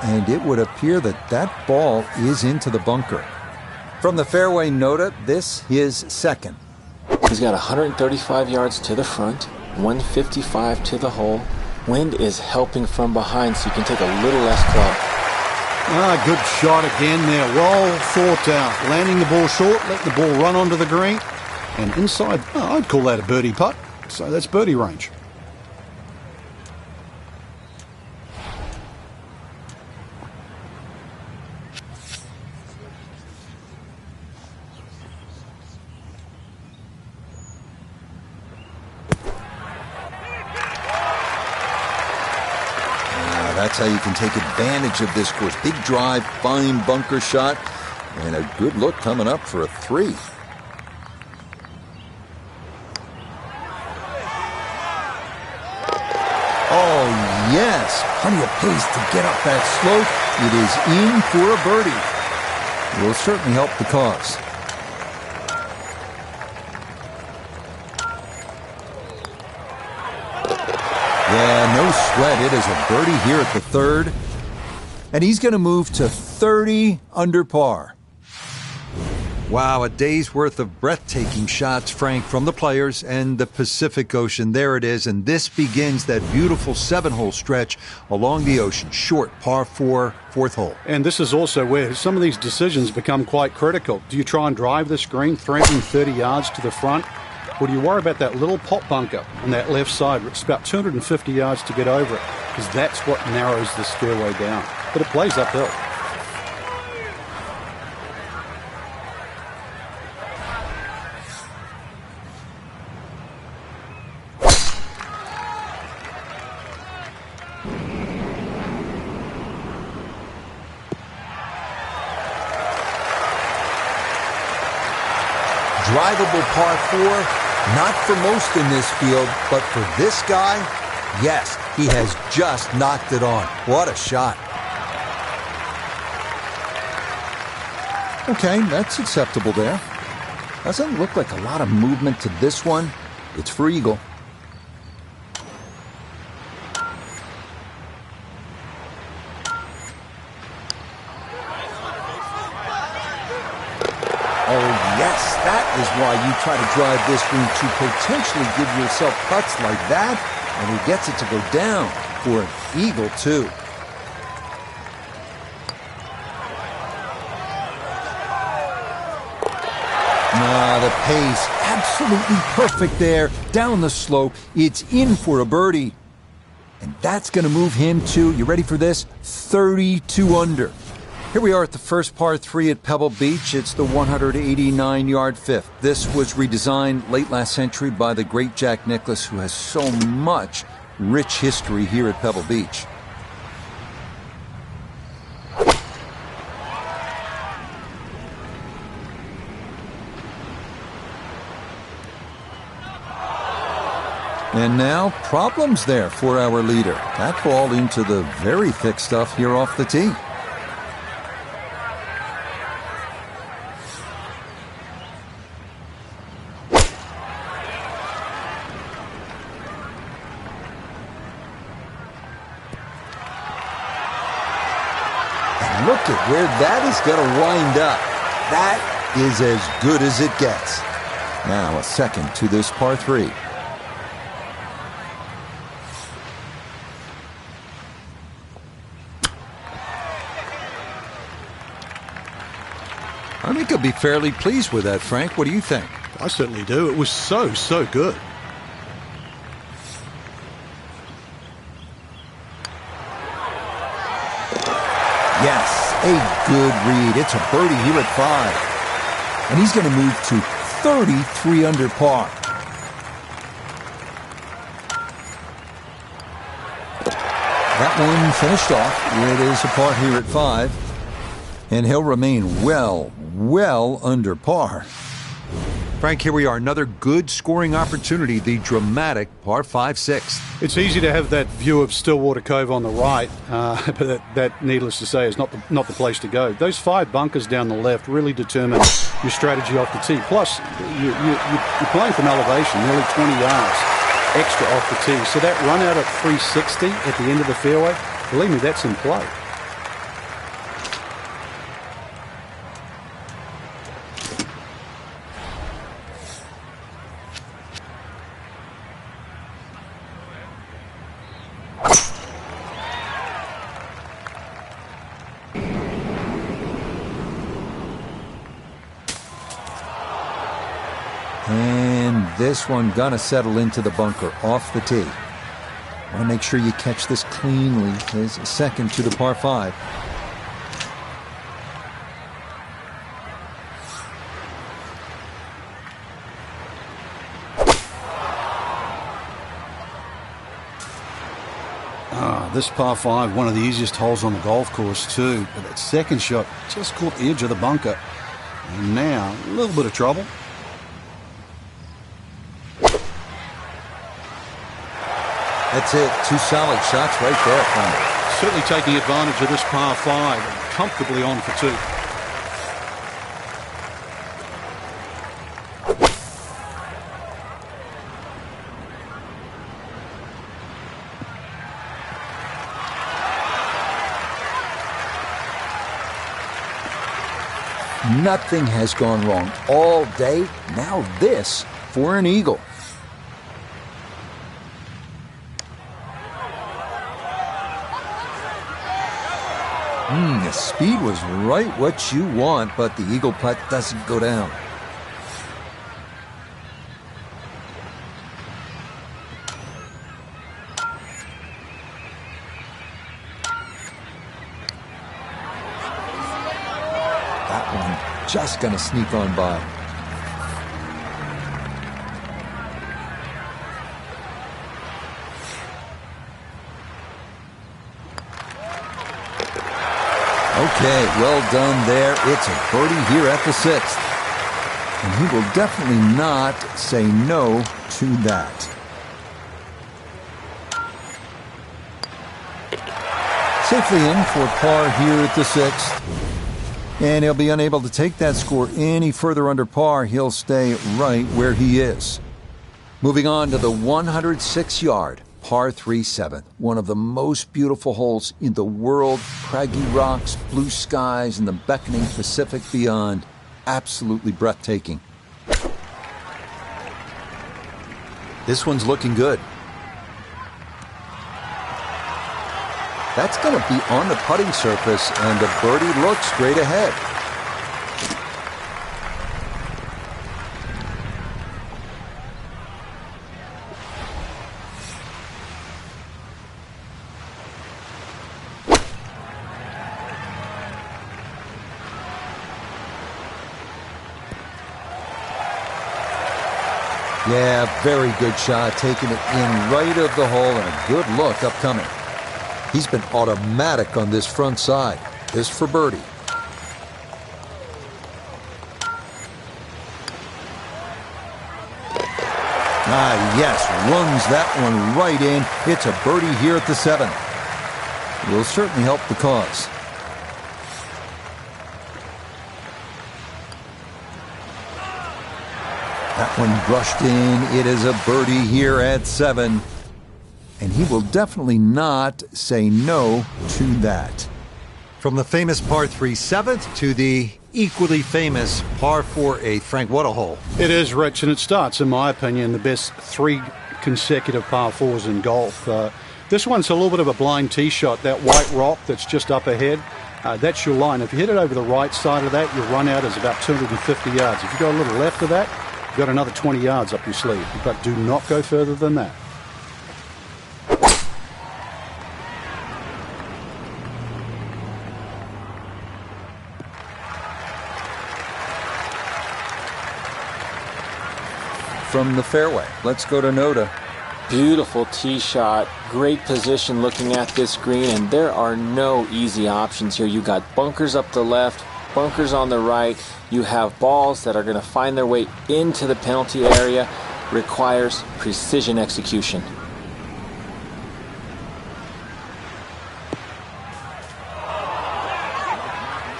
[SPEAKER 1] And it would appear that that ball is into the bunker. From the fairway nota, this is second.
[SPEAKER 4] He's got 135 yards to the front, 155 to the hole. Wind is helping from behind, so you can take a little less club.
[SPEAKER 2] Good shot again there. Well thought out. Landing the ball short, letting the ball run onto the green. And inside, I'd call that a birdie putt. So that's birdie range.
[SPEAKER 1] That's how you can take advantage of this course. Big drive, fine bunker shot, and a good look coming up for a 3. Oh, yes. Plenty of pace to get up that slope. It is in for a birdie. It will certainly help the cause. Yeah, no sweat. It is a birdie here at the third. And he's going to move to 30 under par.
[SPEAKER 6] Wow, a day's worth of breathtaking shots, Frank, from the players and the Pacific Ocean. There it is, and this begins that beautiful 7-hole stretch along the ocean. Short, par 4, fourth hole.
[SPEAKER 2] And this is also where some of these decisions become quite critical. Do you try and drive this green 330 yards to the front? Or do you worry about that little pop bunker on that left side? It's about 250 yards to get over it, because that's what narrows this fairway down. But it plays uphill.
[SPEAKER 1] Drivable par 4. Not for most in this field, but for this guy, yes, he has just knocked it on. What a shot. Okay, that's acceptable there. Doesn't look like a lot of movement to this one. It's for eagle. try to drive this green to potentially give yourself putts like that, and he gets it to go down for an eagle, too. The pace, absolutely perfect there. Down the slope, it's in for a birdie. And that's going to move him to, you ready for this? 32 under. Here we are at the first par 3 at Pebble Beach. It's the 189-yard fifth. This was redesigned late last century by the great Jack Nicklaus, who has so much rich history here at Pebble Beach. And now, problems there for our leader. That ball into the very thick stuff here off the tee. And look at where that is going to wind up. That is as good as it gets. Now, a second to this par 3. I think he'll be fairly pleased with that, Frank. What do you think?
[SPEAKER 2] I certainly do. It was so good.
[SPEAKER 1] Yes, a good read. It's a birdie here at 5. And he's going to move to 33 under par. That one finished off. It is a par here at 5. And he'll remain well under par.
[SPEAKER 6] Frank, here we are. Another good scoring opportunity. The dramatic par 5 6th.
[SPEAKER 2] It's easy to have that view of Stillwater Cove on the right, but that, needless to say, is not the place to go. Those 5 bunkers down the left really determine your strategy off the tee. Plus, you're playing from elevation, nearly 20 yards extra off the tee. So that run out at 360 at the end of the fairway, believe me, that's in play.
[SPEAKER 1] And this one gonna settle into the bunker off the tee. Want to make sure you catch this cleanly. There's a second to the par 5.
[SPEAKER 2] This par 5, one of the easiest holes on the golf course too. But that second shot just caught the edge of the bunker. And now, a little bit of trouble.
[SPEAKER 1] That's it. 2 solid shots right there, Frank.
[SPEAKER 2] Certainly taking advantage of this par 5 and comfortably on for 2.
[SPEAKER 1] Nothing has gone wrong all day. Now this for an eagle. The speed was right what you want, but the eagle putt doesn't go down. That one just gonna sneak on by. Okay, well done there. It's a birdie here at the 6th. And he will definitely not say no to that. Safely in for par here at the 6th. And he'll be unable to take that score any further under par. He'll stay right where he is. Moving on to the 106-yard. Par 3 7th, one of the most beautiful holes in the world. Craggy rocks, blue skies, and the beckoning Pacific beyond. Absolutely breathtaking. This one's looking good. That's going to be on the putting surface, and the birdie looks straight ahead. Yeah, very good shot, taking it in right of the hole, and a good look upcoming. He's been automatic on this front side. This for birdie. Yes, runs that one right in. It's a birdie here at the 7th. Will certainly help the cause. That one brushed in. It is a birdie here at 7. And he will definitely not say no to that.
[SPEAKER 6] From the famous par 3 7th to the equally famous par 4 8th. Frank, what a hole.
[SPEAKER 2] It is, Rich, and it starts, in my opinion, the best 3 consecutive par 4s in golf. This one's a little bit of a blind tee shot. That white rock that's just up ahead, that's your line. If you hit it over the right side of that, your run out is about 250 yards. If you go a little left of that, you've got another 20 yards up your sleeve. But do not go further than that.
[SPEAKER 1] From the fairway, let's go to Noda.
[SPEAKER 4] Beautiful tee shot, great position looking at this green, and there are no easy options here. You got bunkers up the left, bunkers on the right. You have balls that are going to find their way into the penalty area. Requires precision execution.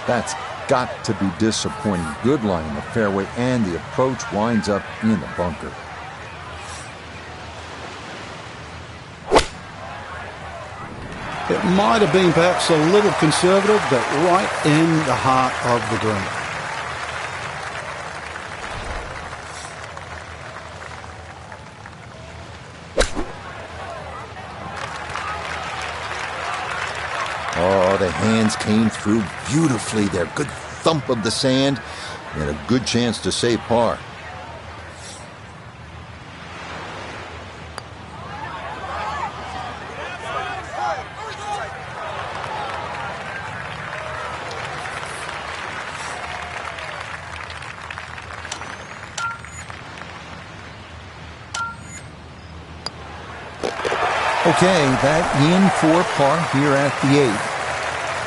[SPEAKER 1] That's got to be disappointing. Good line in the fairway, and the approach winds up in the bunker.
[SPEAKER 2] It might have been perhaps a little conservative, but right in the heart of the green.
[SPEAKER 5] Oh, the hands came through beautifully there. Good thump of the sand and a good chance to save par.
[SPEAKER 1] Okay, that in for par here at the 8th.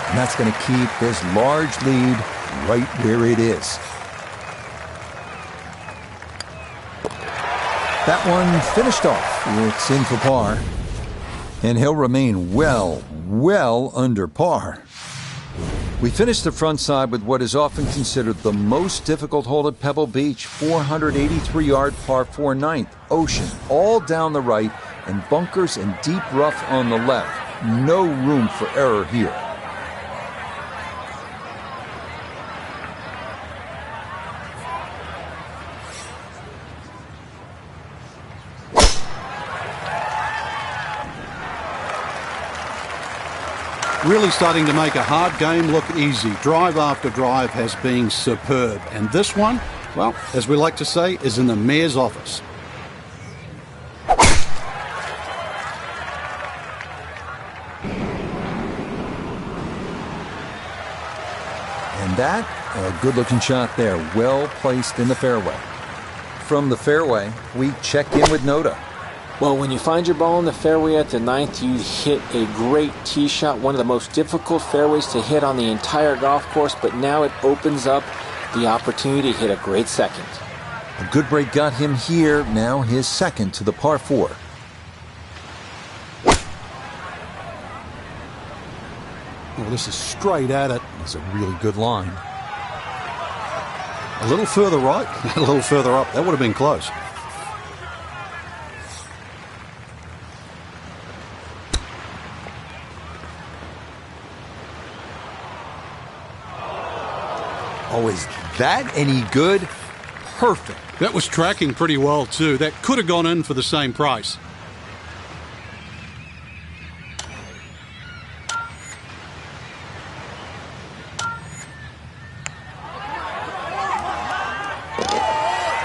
[SPEAKER 1] And that's going to keep this large lead right where it is. That one finished off. It's in for par. And he'll remain well under par. We finished the front side with what is often considered the most difficult hole at Pebble Beach, 483-yard par 4 9th. Ocean all down the right and bunkers and deep rough on the left. No room for error here.
[SPEAKER 2] Really starting to make a hard game look easy. Drive after drive has been superb. And this one, well, as we like to say, is in the mayor's office.
[SPEAKER 1] And that, a good-looking shot there, well placed in the fairway. From the fairway, we check in with Noda.
[SPEAKER 4] Well, when you find your ball in the fairway at the 9th, you hit a great tee shot, one of the most difficult fairways to hit on the entire golf course, but now it opens up the opportunity to hit a great second.
[SPEAKER 1] A good break got him here, now his second to the par 4.
[SPEAKER 2] Well, this is straight at it.
[SPEAKER 6] It's a really good line.
[SPEAKER 2] A little further right, a little further up. That would have been close.
[SPEAKER 1] Oh, is that any good?
[SPEAKER 2] perfect. That was tracking pretty well, too. That could have gone in for the same price.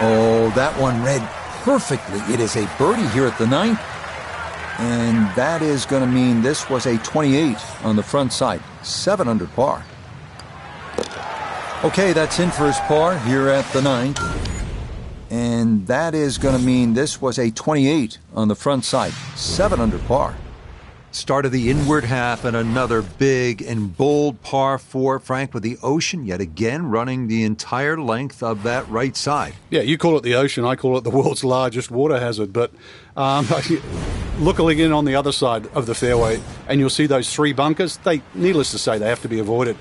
[SPEAKER 1] Oh, that one read perfectly. It is a birdie here at the 9th. And that is going to mean this was a 28 on the front side. 7 under par. Okay, that's in for his par here at the 9th. And that is going to mean this was a 28 on the front side. 7 under par.
[SPEAKER 6] Start of the inward half and another big and bold par 4, Frank, with the ocean yet again running the entire length of that right side.
[SPEAKER 2] Yeah, you call it the ocean, I call it the world's largest water hazard. But looking in on the other side of the fairway, and you'll see those 3 bunkers. Needless to say, they have to be avoided.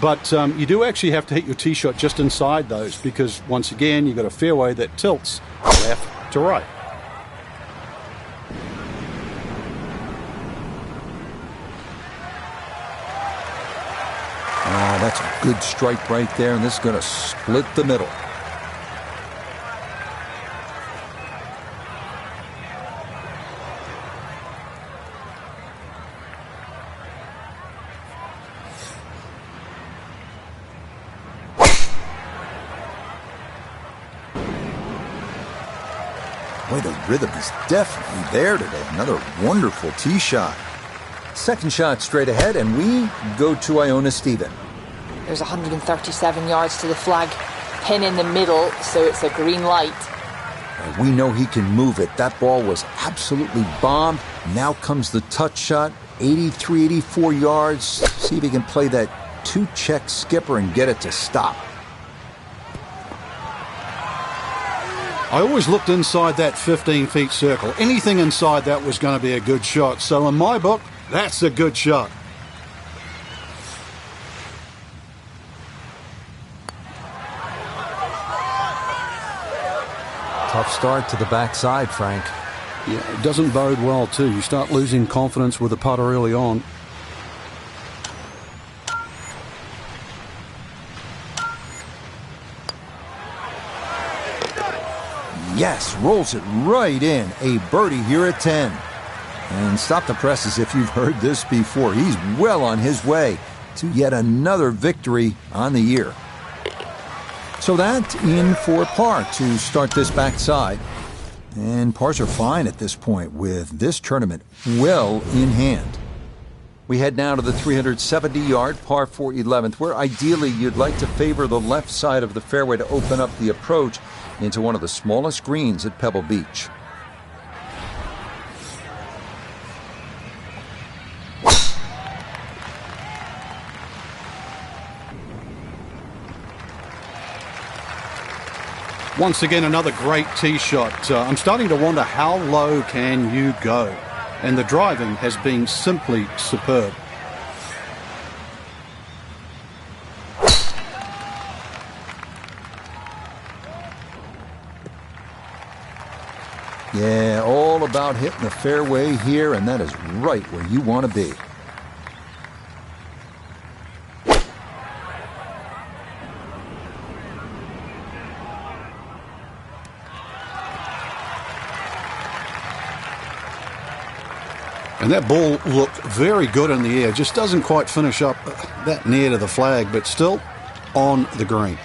[SPEAKER 2] But you do actually have to hit your tee shot just inside those, because once again, you've got a fairway that tilts left to right.
[SPEAKER 1] Oh, that's a good strike right there, and this is going to split the middle. Boy, the rhythm is definitely there today. Another wonderful tee shot. Second shot straight ahead, and we go to Iona Stephen.
[SPEAKER 3] There's 137 yards to the flag. Pin in the middle, so it's a green light.
[SPEAKER 1] We know he can move it. That ball was absolutely bombed. Now comes the touch shot. 83, 84 yards. See if he can play that 2-check skipper and get it to stop.
[SPEAKER 2] I always looked inside that 15-feet circle. Anything inside that was going to be a good shot. So in my book, that's a good shot.
[SPEAKER 6] Tough start to the backside, Frank.
[SPEAKER 2] Yeah, it doesn't bode well, too. You start losing confidence with the putter early on.
[SPEAKER 1] Yes, rolls it right in. A birdie here at 10. And stop the presses if you've heard this before. He's well on his way to yet another victory on the year. So that in for par to start this backside. And pars are fine at this point with this tournament well in hand. We head now to the 370-yard par 4 11th, where ideally you'd like to favor the left side of the fairway to open up the approach into one of the smallest greens at Pebble Beach.
[SPEAKER 2] Once again, another great tee shot. I'm starting to wonder how low can you go? And the driving has been simply superb.
[SPEAKER 1] Yeah, all about hitting the fairway here, and that is right where you want to be.
[SPEAKER 2] And that ball looked very good in the air. Just doesn't quite finish up that near to the flag, but still on the green.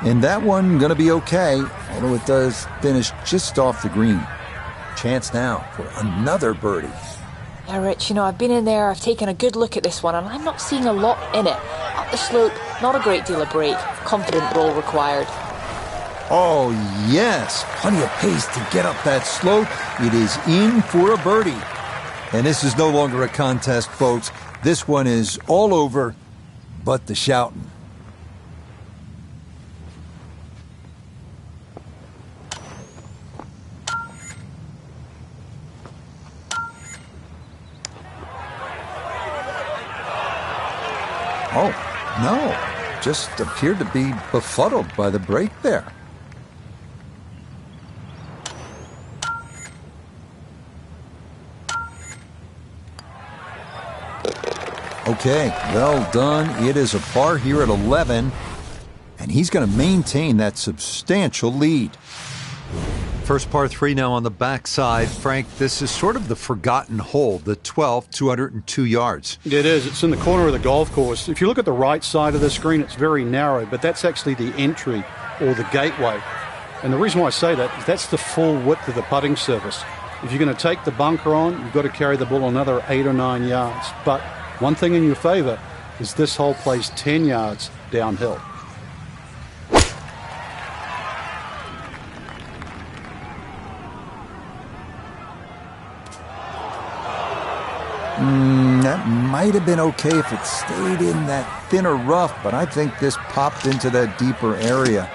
[SPEAKER 1] And that one going to be okay, although it does finish just off the green. Chance now for another birdie.
[SPEAKER 3] Yeah, Rich, I've been in there, I've taken a good look at this one, and I'm not seeing a lot in it. Up the slope, not a great deal of break. Confident roll required.
[SPEAKER 1] Oh, yes. Plenty of pace to get up that slope. It is in for a birdie. And this is no longer a contest, folks. This one is all over but the shouting. Oh, no. Just appeared to be befuddled by the break there. Okay, well done. It is a par here at 11, and he's going to maintain that substantial lead.
[SPEAKER 6] First par 3 now on the backside. Frank, this is sort of the forgotten hole, the 12th, 202 yards.
[SPEAKER 2] It is. It's in the corner of the golf course. If you look at the right side of the screen, it's very narrow, but that's actually the entry or the gateway. And the reason why I say that is that's the full width of the putting surface. If you're going to take the bunker on, you've got to carry the ball another 8 or 9 yards. But one thing in your favor is this hole plays 10 yards downhill.
[SPEAKER 1] That might have been okay if it stayed in that thinner rough, but I think this popped into that deeper area.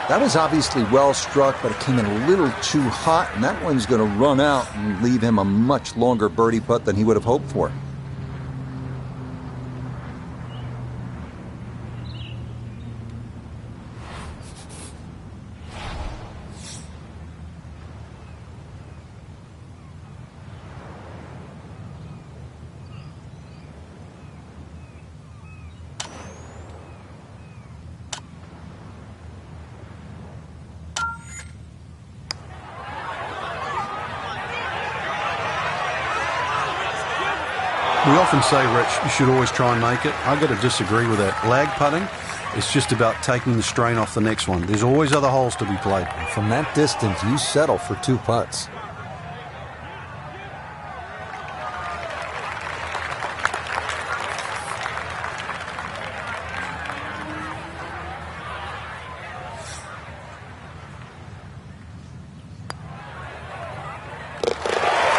[SPEAKER 1] That was obviously well struck, but it came in a little too hot, and that one's going to run out and leave him a much longer birdie putt than he would have hoped for.
[SPEAKER 2] We often say, Rich, you should always try and make it. I've got to disagree with that. Lag putting, it's just about taking the strain off the next one. There's always other holes to be played.
[SPEAKER 1] From that distance, you settle for 2 putts.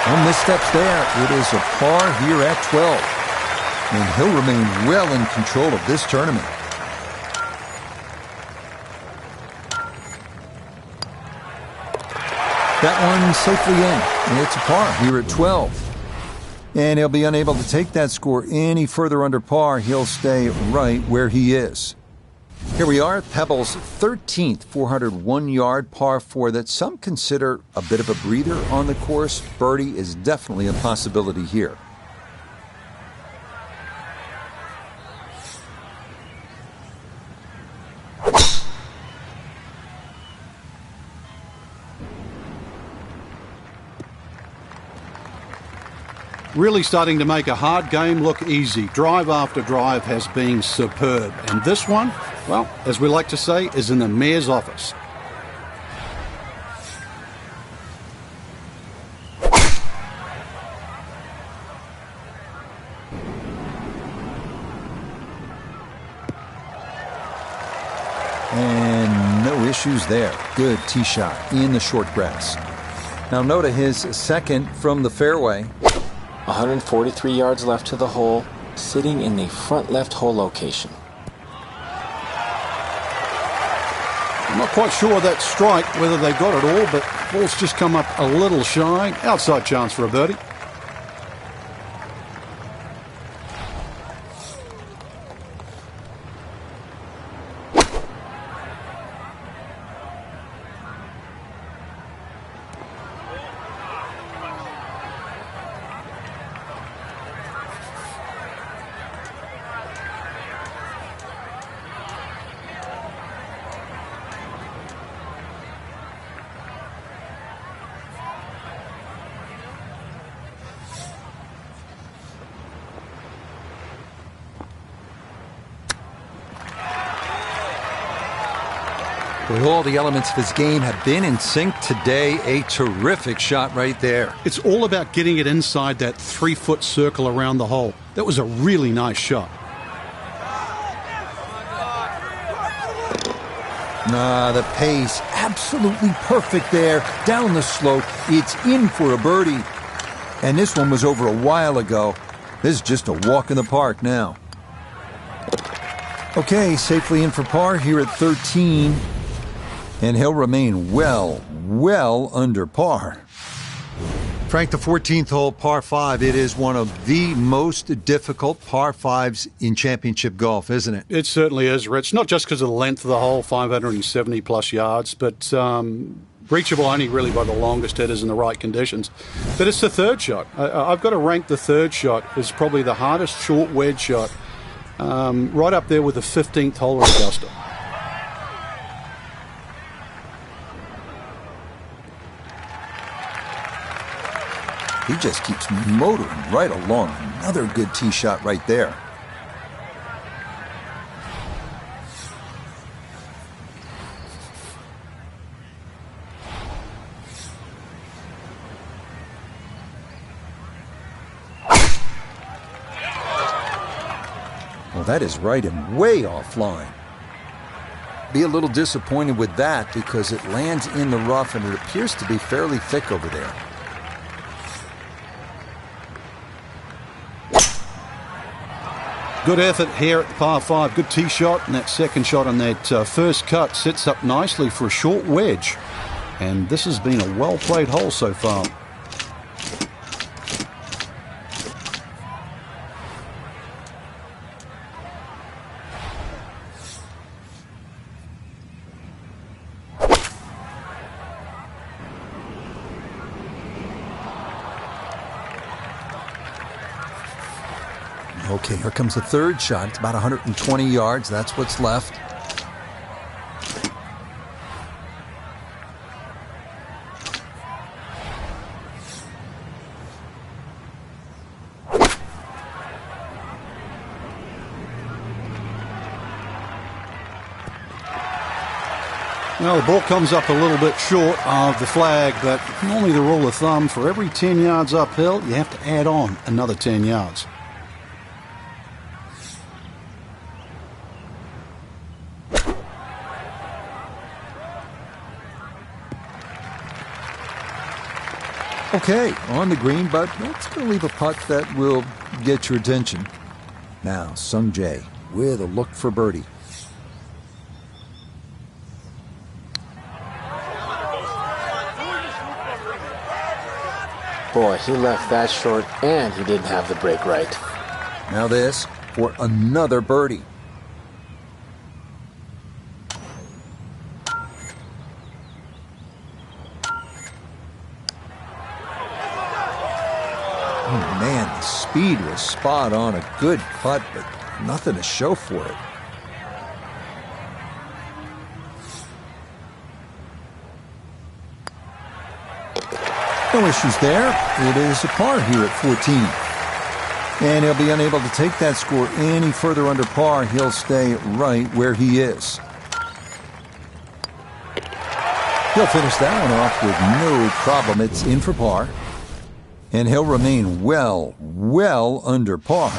[SPEAKER 1] No missteps there. It is a par here at 12. And he'll remain well in control of this tournament. That one safely in. And it's a par here at 12. And he'll be unable to take that score any further under par. He'll stay right where he is. Here we are, Pebbles' 13th 401-yard par 4 that some consider a bit of a breather on the course. Birdie is definitely a possibility here.
[SPEAKER 2] Really starting to make a hard game look easy. Drive after drive has been superb. And this one, well, as we like to say, is in the mayor's office.
[SPEAKER 1] And no issues there. Good tee shot in the short grass. Now Nota his second from the fairway.
[SPEAKER 4] 143 yards left to the hole, sitting in the front left hole location.
[SPEAKER 2] I'm not quite sure that strike, whether they got it all, but ball's just come up a little shy. Outside chance for a birdie.
[SPEAKER 1] Boy, all the elements of his game have been in sync today. A terrific shot right there.
[SPEAKER 2] It's all about getting it inside that 3-foot circle around the hole. That was a really nice shot.
[SPEAKER 1] The pace, absolutely perfect there. Down the slope, it's in for a birdie. And this one was over a while ago. This is just a walk in the park now. Okay, safely in for par here at 13. And he'll remain well under par.
[SPEAKER 6] Frank, the 14th hole, par 5, it is one of the most difficult par 5s in championship golf, isn't it?
[SPEAKER 2] It certainly is, Rich. Not just because of the length of the hole, 570-plus yards, but reachable only really by the longest hitters in the right conditions. But it's the third shot. I've got to rank the third shot as probably the hardest short wedge shot, right up there with the 15th hole at Augusta.
[SPEAKER 1] He just keeps motoring right along. Another good tee shot right there. Well, that is right and way offline. Be a little disappointed with that because it lands in the rough and it appears to be fairly thick over there.
[SPEAKER 2] Good effort here at the par 5. Good tee shot, and that second shot on that first cut sets up nicely for a short wedge. And this has been a well-played hole so far.
[SPEAKER 1] Okay, here comes the third shot. It's about 120 yards. That's what's left.
[SPEAKER 2] Well, the ball comes up a little bit short of the flag, but normally the rule of thumb, for every 10 yards uphill, you have to add on another 10 yards.
[SPEAKER 1] Okay, on the green, but that's going to leave a putt that will get your attention. Now, Sung Jae with a look for birdie.
[SPEAKER 4] Boy, he left that short and he didn't have the break right.
[SPEAKER 1] Now this for another birdie. Oh, man, the speed was spot on. A good putt, but nothing to show for it. No issues there. It is a par here at 14. And he'll be unable to take that score any further under par. He'll stay right where he is. He'll finish that one off with no problem. It's in for par. And he'll remain well under par.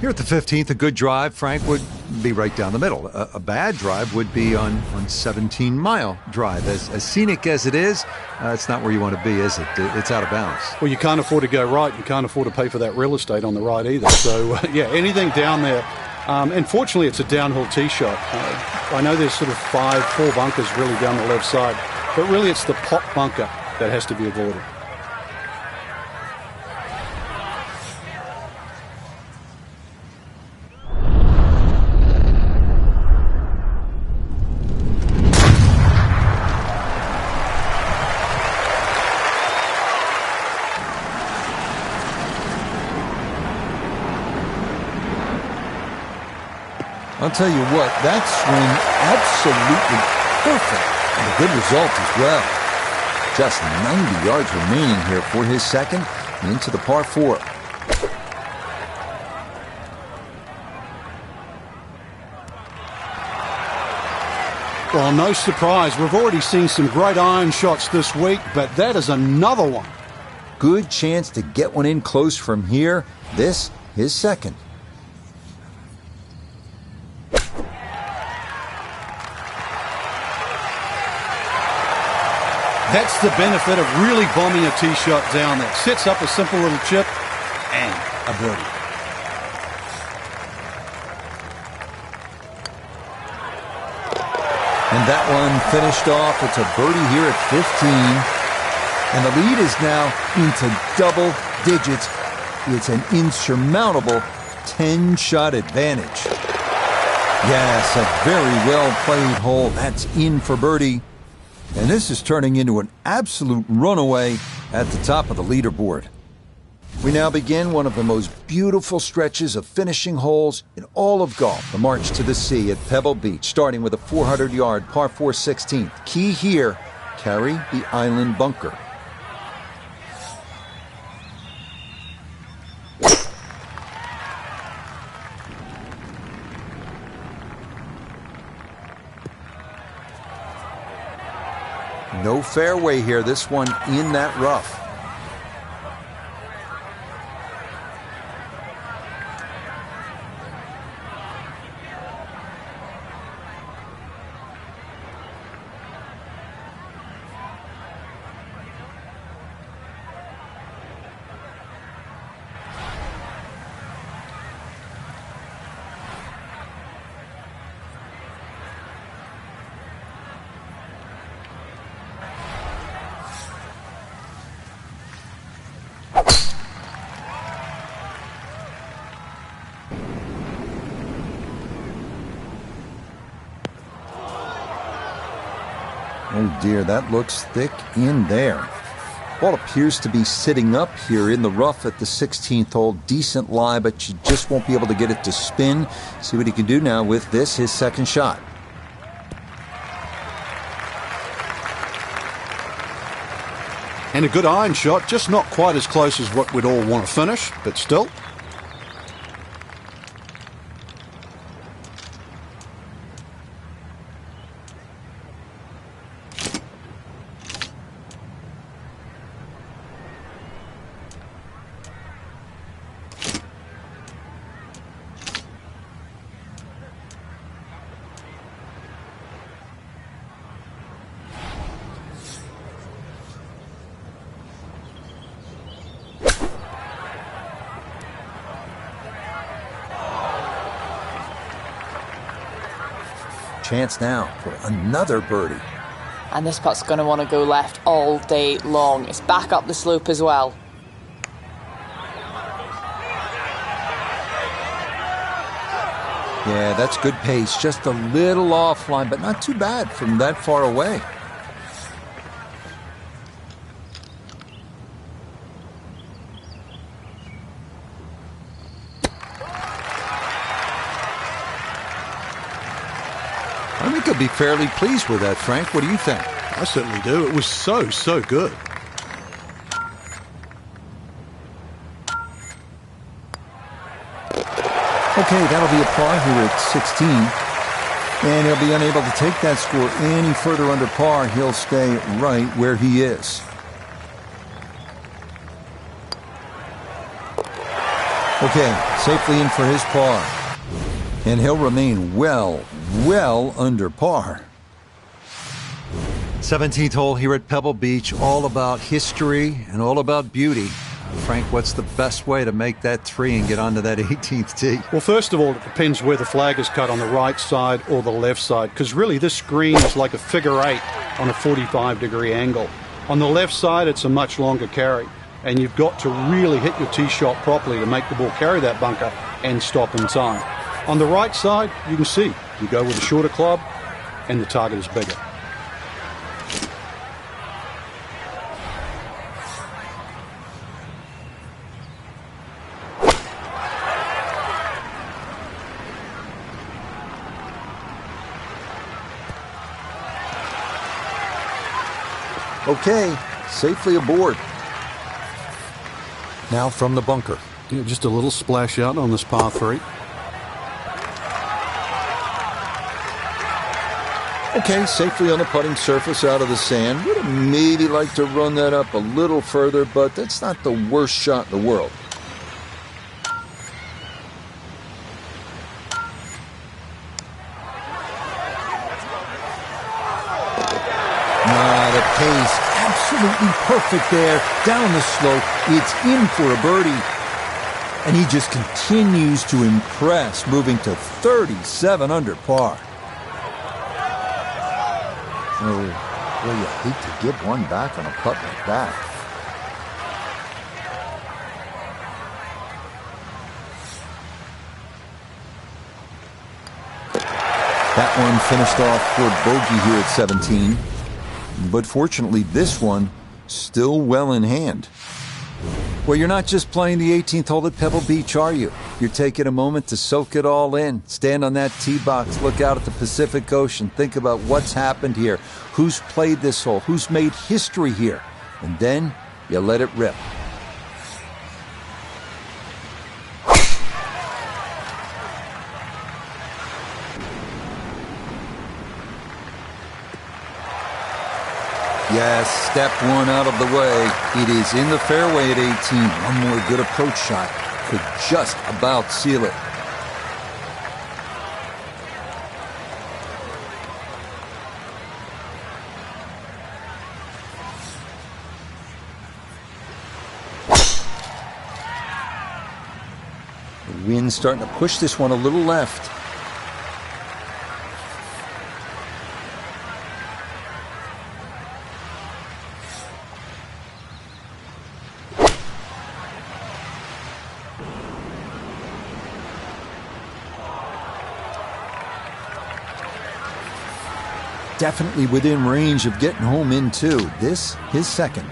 [SPEAKER 6] Here at the 15th, a good drive, Frank, would be right down the middle. A bad drive would be on 17-mile drive. As scenic as it is, it's not where you want to be, is it? It's out of bounds.
[SPEAKER 2] Well, you can't afford to go right. You can't afford to pay for that real estate on the right either. So, yeah, anything down there. And fortunately, it's a downhill tee shot. I know there's sort of four bunkers really down the left side. But really, it's the pot bunker that has to be avoided.
[SPEAKER 1] I'll tell you what, that swing absolutely perfect and a good result as well. Just 90 yards remaining here for his second into the par 4.
[SPEAKER 2] Well, no surprise. We've already seen some great iron shots this week, but that is another one.
[SPEAKER 1] Good chance to get one in close from here. This, his second.
[SPEAKER 2] That's the benefit of really bombing a tee shot down there. Sets up a simple little chip and a birdie.
[SPEAKER 1] And that one finished off. It's a birdie here at 15. And the lead is now into double digits. It's an insurmountable 10-shot advantage. Yes, a very well-played hole. That's in for birdie. And this is turning into an absolute runaway at the top of the leaderboard. We now begin one of the most beautiful stretches of finishing holes in all of golf, the March to the Sea at Pebble Beach, starting with a 400-yard par 4 16th. Key here, carry the island bunker. No fairway here, this one in that rough. Oh dear, that looks thick in there. Ball appears to be sitting up here in the rough at the 16th hole. Decent lie, but you just won't be able to get it to spin. See what he can do now with this, his second shot.
[SPEAKER 2] And a good iron shot, just not quite as close as what we'd all want to finish, but still.
[SPEAKER 1] Chance now for another birdie.
[SPEAKER 3] And this putt's going to want to go left all day long. It's back up the slope as well.
[SPEAKER 1] Yeah, that's good pace. Just a little offline, but not too bad from that far away. I think he'll be fairly pleased with that, Frank. What do you think?
[SPEAKER 2] I certainly do. It was so good.
[SPEAKER 1] Okay, that'll be a par here at 16. And he'll be unable to take that score any further under par. He'll stay right where he is. Okay, safely in for his par. And he'll remain well under par.
[SPEAKER 6] 17th hole here at Pebble Beach, all about history and all about beauty. Frank, what's the best way to make that three and get onto that 18th tee?
[SPEAKER 2] Well, first of all, it depends where the flag is cut, on the right side or the left side, because really this screen is like a figure eight on a 45-degree angle. On the left side, it's a much longer carry, and you've got to really hit your tee shot properly to make the ball carry that bunker and stop in time. On the right side, you can see, you go with a shorter club, and the target is bigger.
[SPEAKER 1] Okay, safely aboard. Now from the bunker.
[SPEAKER 2] Yeah, just a little splash out on this par 3.
[SPEAKER 5] Okay, safely on the putting surface out of the sand. Would have maybe liked to run that up a little further, but that's not the worst shot in the world. The pace, absolutely perfect there. Down the slope, it's in for a birdie. And he just continues to impress, moving to 37 under par. Oh, well, you hate to give one back on a putt like that. That one finished off for bogey here at 17. But fortunately, this one still well in hand.
[SPEAKER 1] Well, you're not just playing the 18th hole at Pebble Beach, are you? You're taking a moment to soak it all in. Stand on that tee box, look out at the Pacific Ocean, think about what's happened here, who's played this hole, who's made history here, and then you let it rip. Yes, step one out of the way. It is in the fairway at 18. One more good approach shot could just about seal it. The wind's starting to push this one a little left. Definitely within range of getting home in two. This, his second.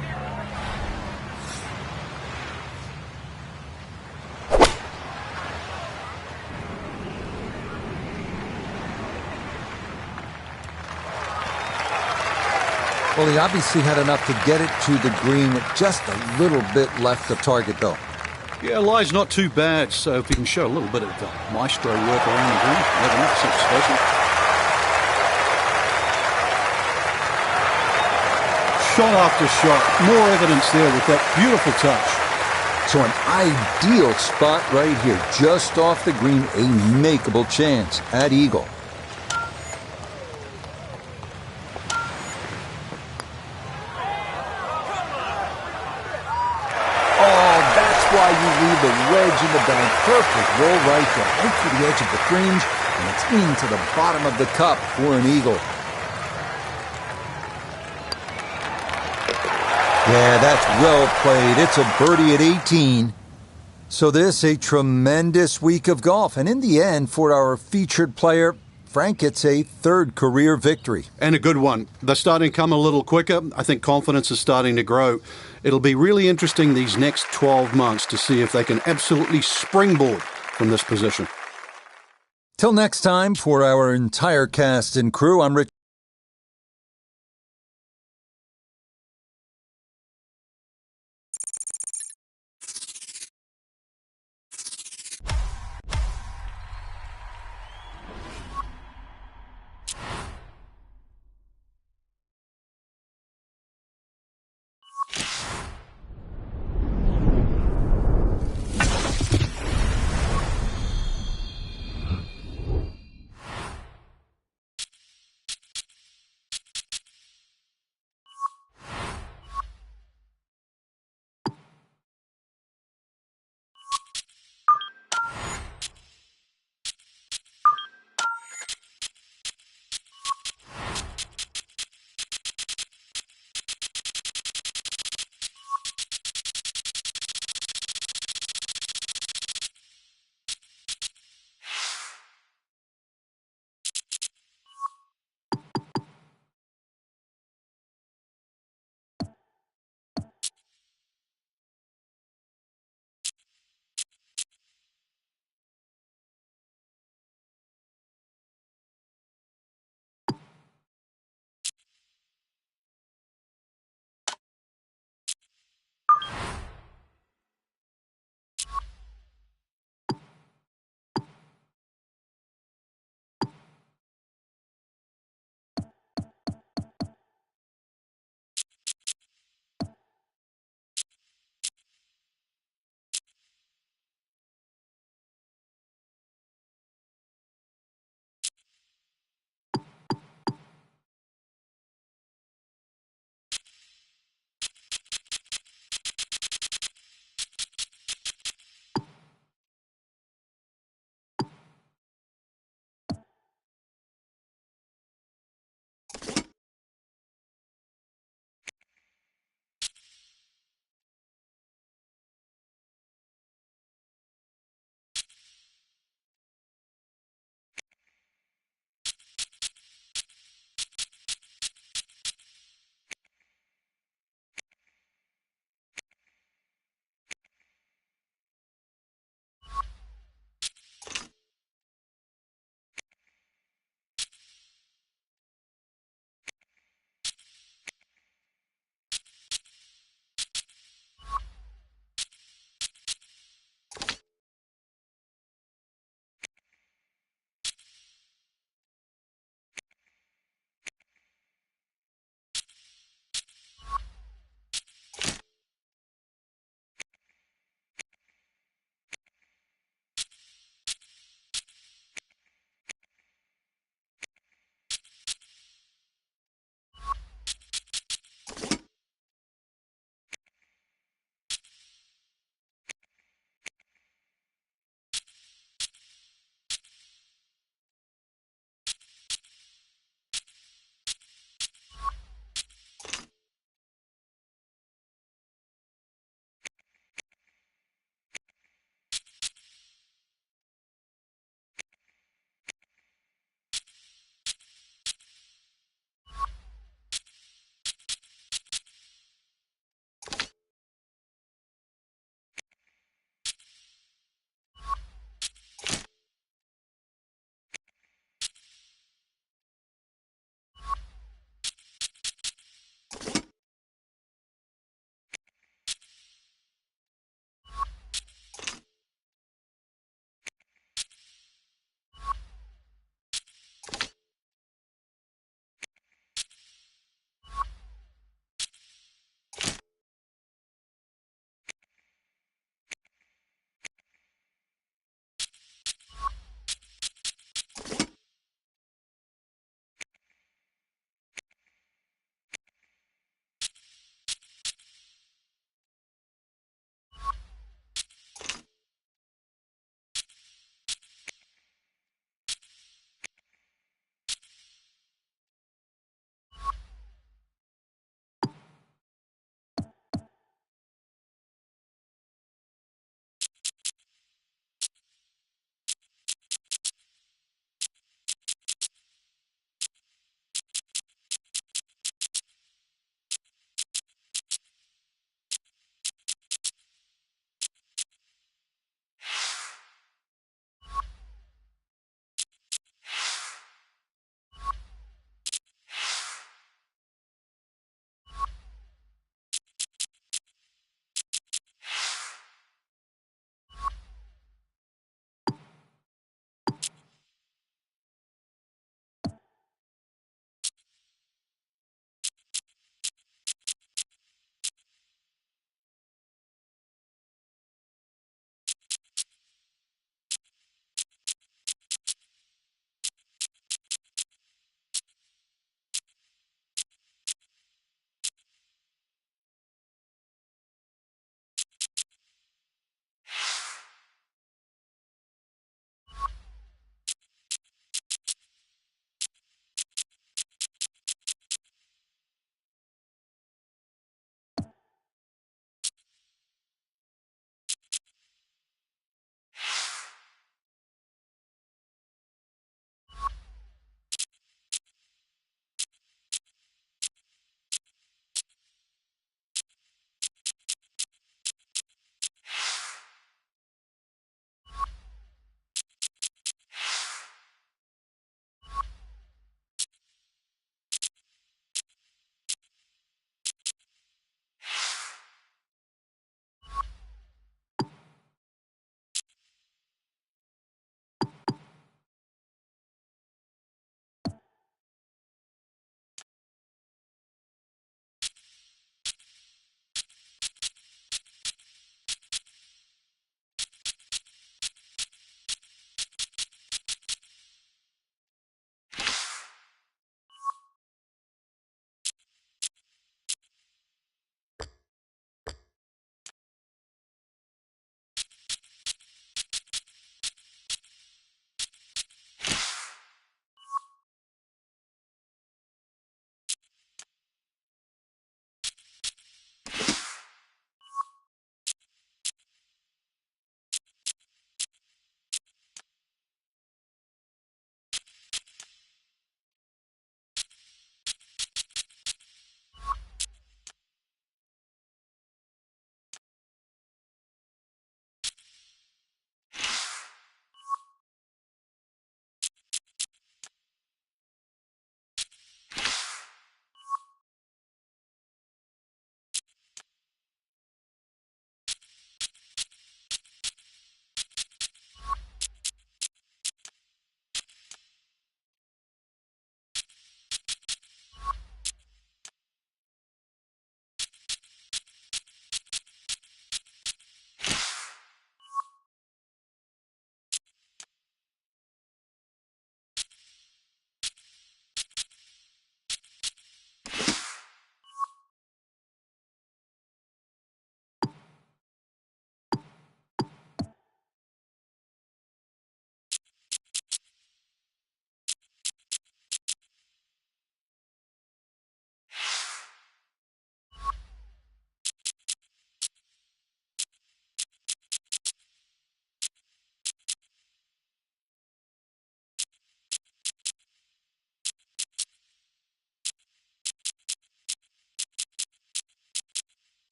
[SPEAKER 1] Well, he obviously had enough to get it to the green with just a little bit left of target, though.
[SPEAKER 2] Yeah, lie's not too bad, so if you can show a little bit of maestro work around the green, never know, something special. Shot after shot, more evidence there with that beautiful touch.
[SPEAKER 1] So an ideal spot right here, just off the green, a makeable chance at eagle. Oh, that's why you leave the wedge in the bank. Perfect roll right there, right to the edge of the fringe, and it's into the bottom of the cup for an eagle. Yeah, that's well played. It's a birdie at 18. So this, a tremendous week of golf. And in the end, for our featured player, Frank, it's a third career victory.
[SPEAKER 2] And a good one. They're starting to come a little quicker. I think confidence is starting to grow. It'll be really interesting these next 12 months to see if they can absolutely springboard from this position.
[SPEAKER 1] Till next time, for our entire cast and crew, I'm Rich.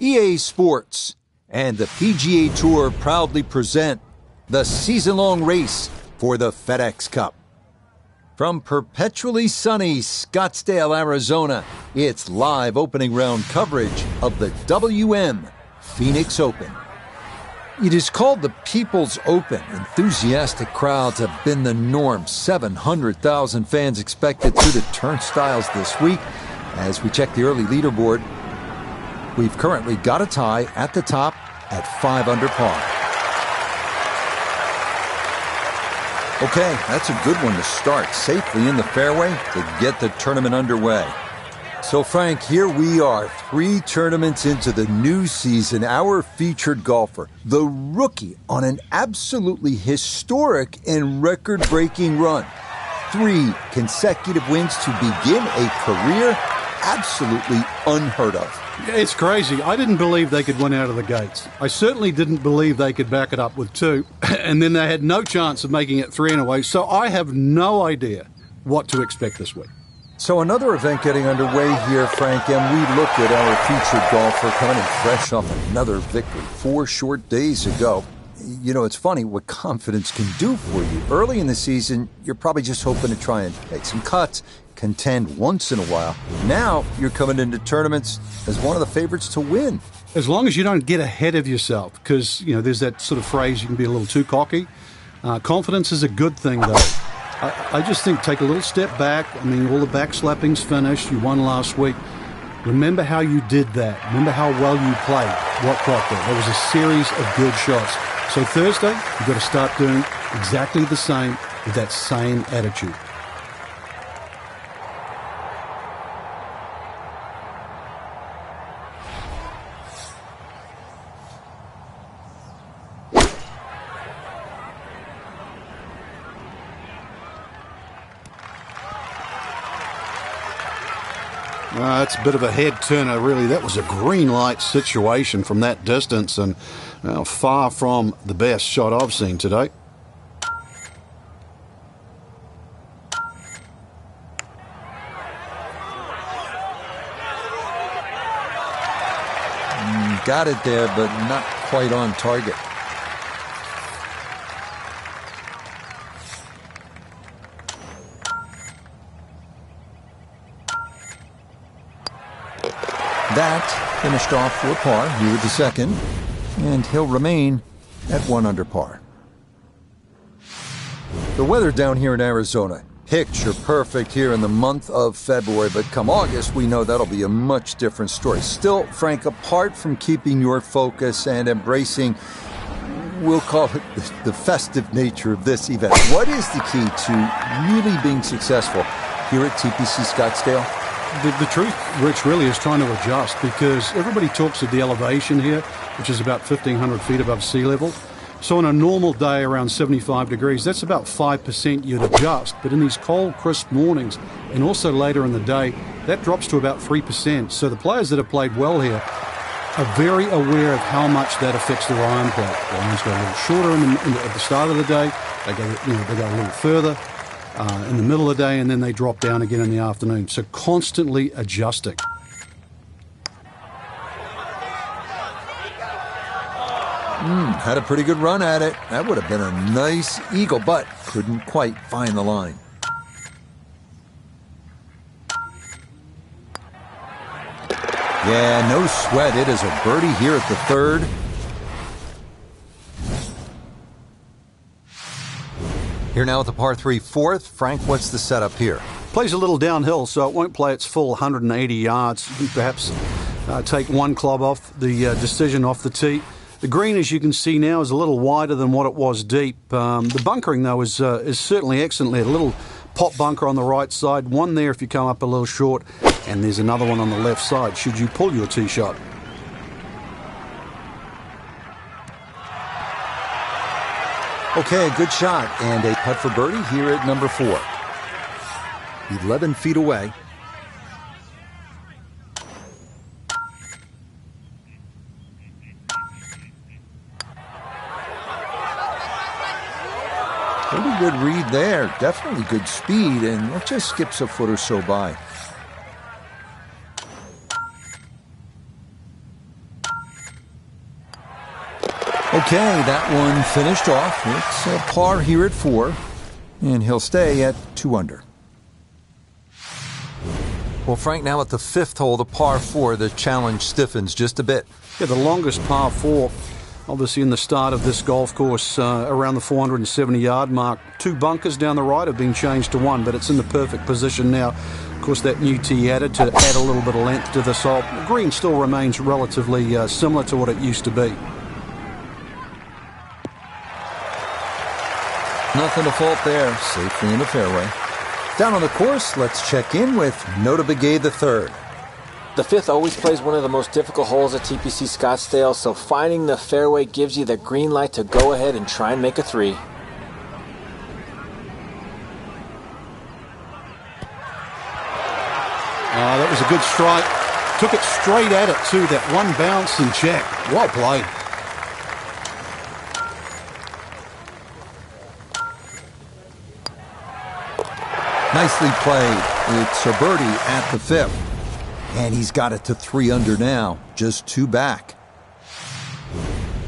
[SPEAKER 1] EA Sports and the PGA Tour proudly present the season-long race for the FedEx Cup. From perpetually sunny Scottsdale, Arizona, it's live opening round coverage of the WM Phoenix Open. It is called the People's Open. Enthusiastic crowds have been the norm. 700,000 fans expected through the turnstiles this week. As we check the early leaderboard, we've currently got a tie at the top at 5 under par. Okay, that's a good one to start safely in the fairway to get the tournament underway. So, Frank, here we are, 3 tournaments into the new season. Our featured golfer, the rookie, on an absolutely historic and record-breaking run. 3 consecutive wins to begin a career absolutely unheard of.
[SPEAKER 2] It's crazy. I didn't believe they could win out of the gates. I certainly didn't believe they could back it up with 2, and then they had no chance of making it 3 in a way, so I have no idea what to expect this week.
[SPEAKER 1] So another event getting underway here, Frank, and we look at our featured golfer coming in fresh off another victory 4 short days ago. You know, it's funny what confidence can do for you. Early in the season, you're probably just hoping to try and make some cuts, contend once in a while. Now you're coming into tournaments as one of the favorites to win.
[SPEAKER 2] As long as you don't get ahead of yourself, because, you know, there's that sort of phrase, you can be a little too cocky. Confidence is a good thing, though. I just think take a little step back. I mean, all the backslapping's finished. You won last week. Remember how you did that. Remember how well you played. What got there? There was a series of good shots. So Thursday, you've got to start doing exactly the same with that same attitude. That's a bit of a head turner, really. That was a green light situation from that distance, and far from the best shot I've seen today.
[SPEAKER 1] Got it there, but not quite on target. That finished off for par here with the second, and he'll remain at 1 under par. The weather down here in Arizona, picture perfect here in the month of February, but come August, we know that'll be a much different story. Still, Frank, apart from keeping your focus and embracing, we'll call it the festive nature of this event, what is the key to really being successful here at TPC Scottsdale?
[SPEAKER 2] The truth, Rich, really is trying to adjust, because everybody talks of the elevation here, which is about 1,500 feet above sea level. So on a normal day around 75 degrees, that's about 5% you'd adjust. But in these cold, crisp mornings, and also later in the day, that drops to about 3%. So the players that have played well here are very aware of how much that affects their iron play. The irons go a little shorter at the start of the day. They go a little further in the middle of the day, and then they drop down again in the afternoon. So constantly adjusting.
[SPEAKER 1] Had a pretty good run at it. That would have been a nice eagle, but couldn't quite find the line. Yeah, no sweat. It is a birdie here at the third. Here now at the par 3 fourth. Frank, what's the setup here?
[SPEAKER 2] Plays a little downhill, so it won't play its full 180 yards. You can perhaps take one club off the decision off the tee. The green, as you can see now, is a little wider than what it was deep. The bunkering, though, is certainly excellent. A little pop bunker on the right side, one there if you come up a little short, and there's another one on the left side should you pull your tee shot.
[SPEAKER 1] Okay, good shot, and a putt for birdie here at number 4. 11 feet away. Pretty good read there. Definitely good speed, and it just skips a foot or so by.
[SPEAKER 5] Okay, that one finished off. It's a par here at 4, and he'll stay at 2 under. Well, Frank, now at the 5th hole, the par 4, the challenge stiffens just a bit.
[SPEAKER 2] Yeah, the longest par 4, obviously in the start of this golf course, around the 470-yard mark. 2 bunkers down the right have been changed to 1, but it's in the perfect position now. Of course, that new tee added to add a little bit of length to this hole. The green still remains relatively similar to what it used to be.
[SPEAKER 5] Nothing to fault there, safely in the fairway. Down on the course, let's check in with Notah Begay III.
[SPEAKER 4] The 5th always plays one of the most difficult holes at TPC Scottsdale, so finding the fairway gives you the green light to go ahead and try and make a 3.
[SPEAKER 2] That was a good strike. Took it straight at it too, that one bounce and jack. Well played.
[SPEAKER 5] Nicely played. It's a birdie at the 5th. And he's got it to 3 under now, just 2 back.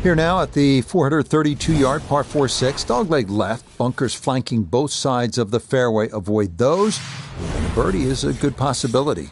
[SPEAKER 5] Here now at the 432-yard par 4-6, dogleg left, bunkers flanking both sides of the fairway. Avoid those, and a birdie is a good possibility.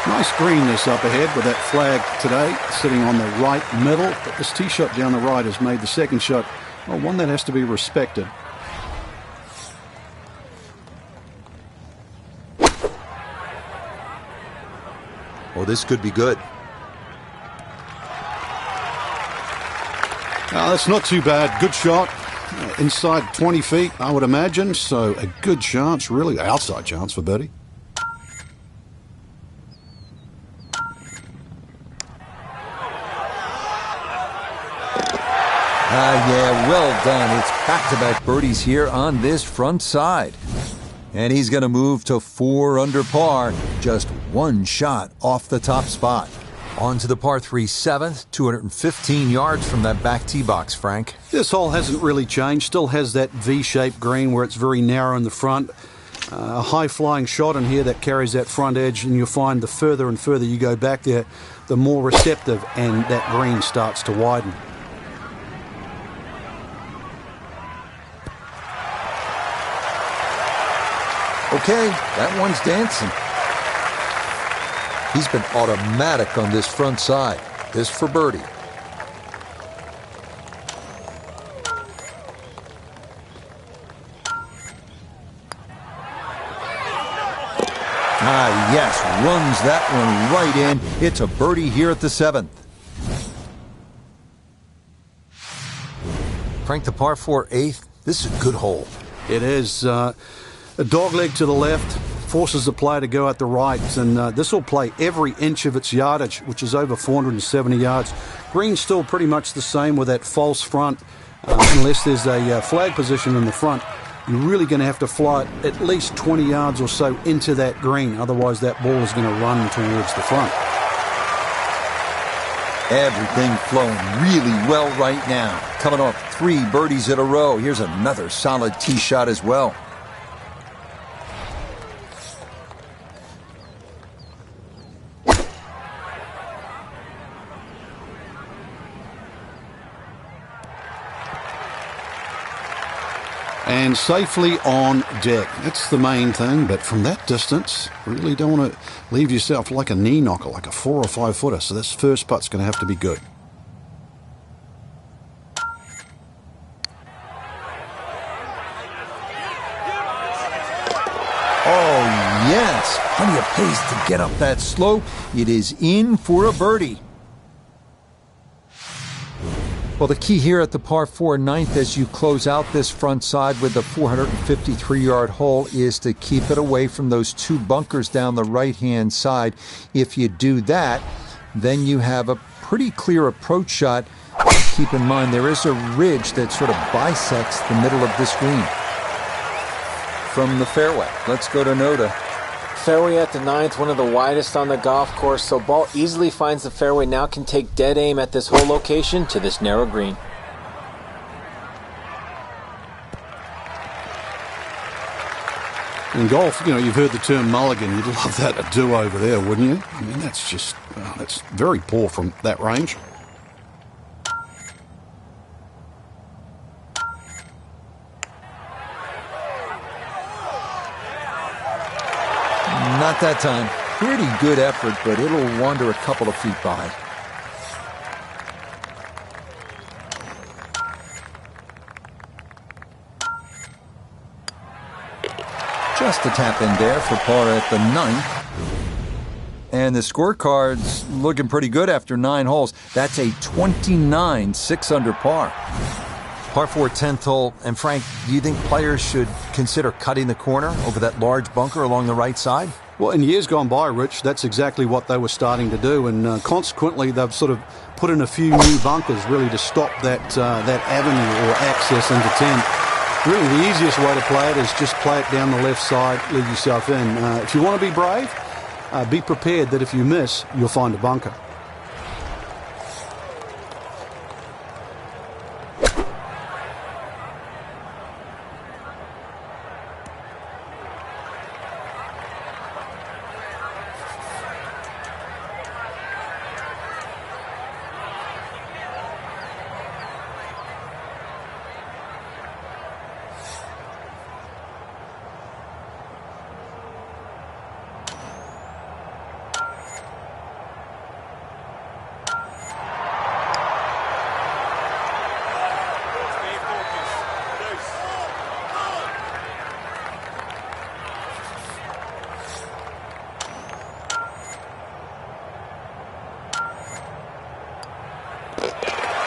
[SPEAKER 2] Nice greenness up ahead with that flag today, sitting on the right middle. But this tee shot down the right has made the second shot, well, one that has to be respected.
[SPEAKER 6] Oh, this could be good.
[SPEAKER 2] That's not too bad. Good shot. Inside 20 feet, I would imagine. So a good chance, really outside chance for birdie.
[SPEAKER 5] Yeah, well done. It's back-to-back birdies here on this front side. And he's going to move to 4 under par, just 1 shot off the top spot. On to the par 3 7th, 215 yards from that back tee box, Frank.
[SPEAKER 2] This hole hasn't really changed. Still has that V-shaped green where it's very narrow in the front. A high-flying shot in here that carries that front edge, and you'll find the further and further you go back there, the more receptive and that green starts to widen.
[SPEAKER 5] Okay, that one's dancing. He's been automatic on this front side. This for birdie. Yes, runs that one right in. It's a birdie here at the 7th. Frank, the par 4 8th. This is a good hole.
[SPEAKER 2] It is a dogleg to the left, forces the player to go at the right, and this will play every inch of its yardage, which is over 470 yards. Green's still pretty much the same with that false front, unless there's a flag position in the front. You're really going to have to fly it at least 20 yards or so into that green, otherwise that ball is going to run towards the front.
[SPEAKER 5] Everything flowing really well right now. Coming off 3 birdies in a row. Here's another solid tee shot as well.
[SPEAKER 2] And safely on deck. That's the main thing, but from that distance, really don't want to leave yourself like a knee knocker, like a 4 or 5 footer. So this first putt's going to have to be good.
[SPEAKER 5] Oh, yes. Plenty of pace to get up that slope. It is in for a birdie. Well, the key here at the par 4 9th as you close out this front side with the 453-yard hole is to keep it away from those 2 bunkers down the right-hand side. If you do that, then you have a pretty clear approach shot. Keep in mind there is a ridge that sort of bisects the middle of this green. From the fairway, let's go to Notah.
[SPEAKER 4] fairway at the 9th, one of the widest on the golf course, so ball easily finds the fairway, now can take dead aim at this hole location to this narrow green.
[SPEAKER 2] In golf, you've heard the term mulligan. You'd love that a do-over there, wouldn't you? I mean, that's just, that's very poor from that range.
[SPEAKER 1] Not that time. Pretty good effort, but it'll wander a couple of feet by. Just a tap in there for par at the 9th. And the scorecard's looking pretty good after 9 holes. That's a 29 6-under par.
[SPEAKER 6] Par 4 10th hole. And Frank, do you think players should consider cutting the corner over that large bunker along the right side?
[SPEAKER 2] Well, in years gone by, Rich, that's exactly what they were starting to do, and consequently they've sort of put in a few new bunkers really to stop that avenue or access into 10. Really, the easiest way to play it is just play it down the left side, leave yourself in. If you want to be brave, be prepared that if you miss, you'll find a bunker.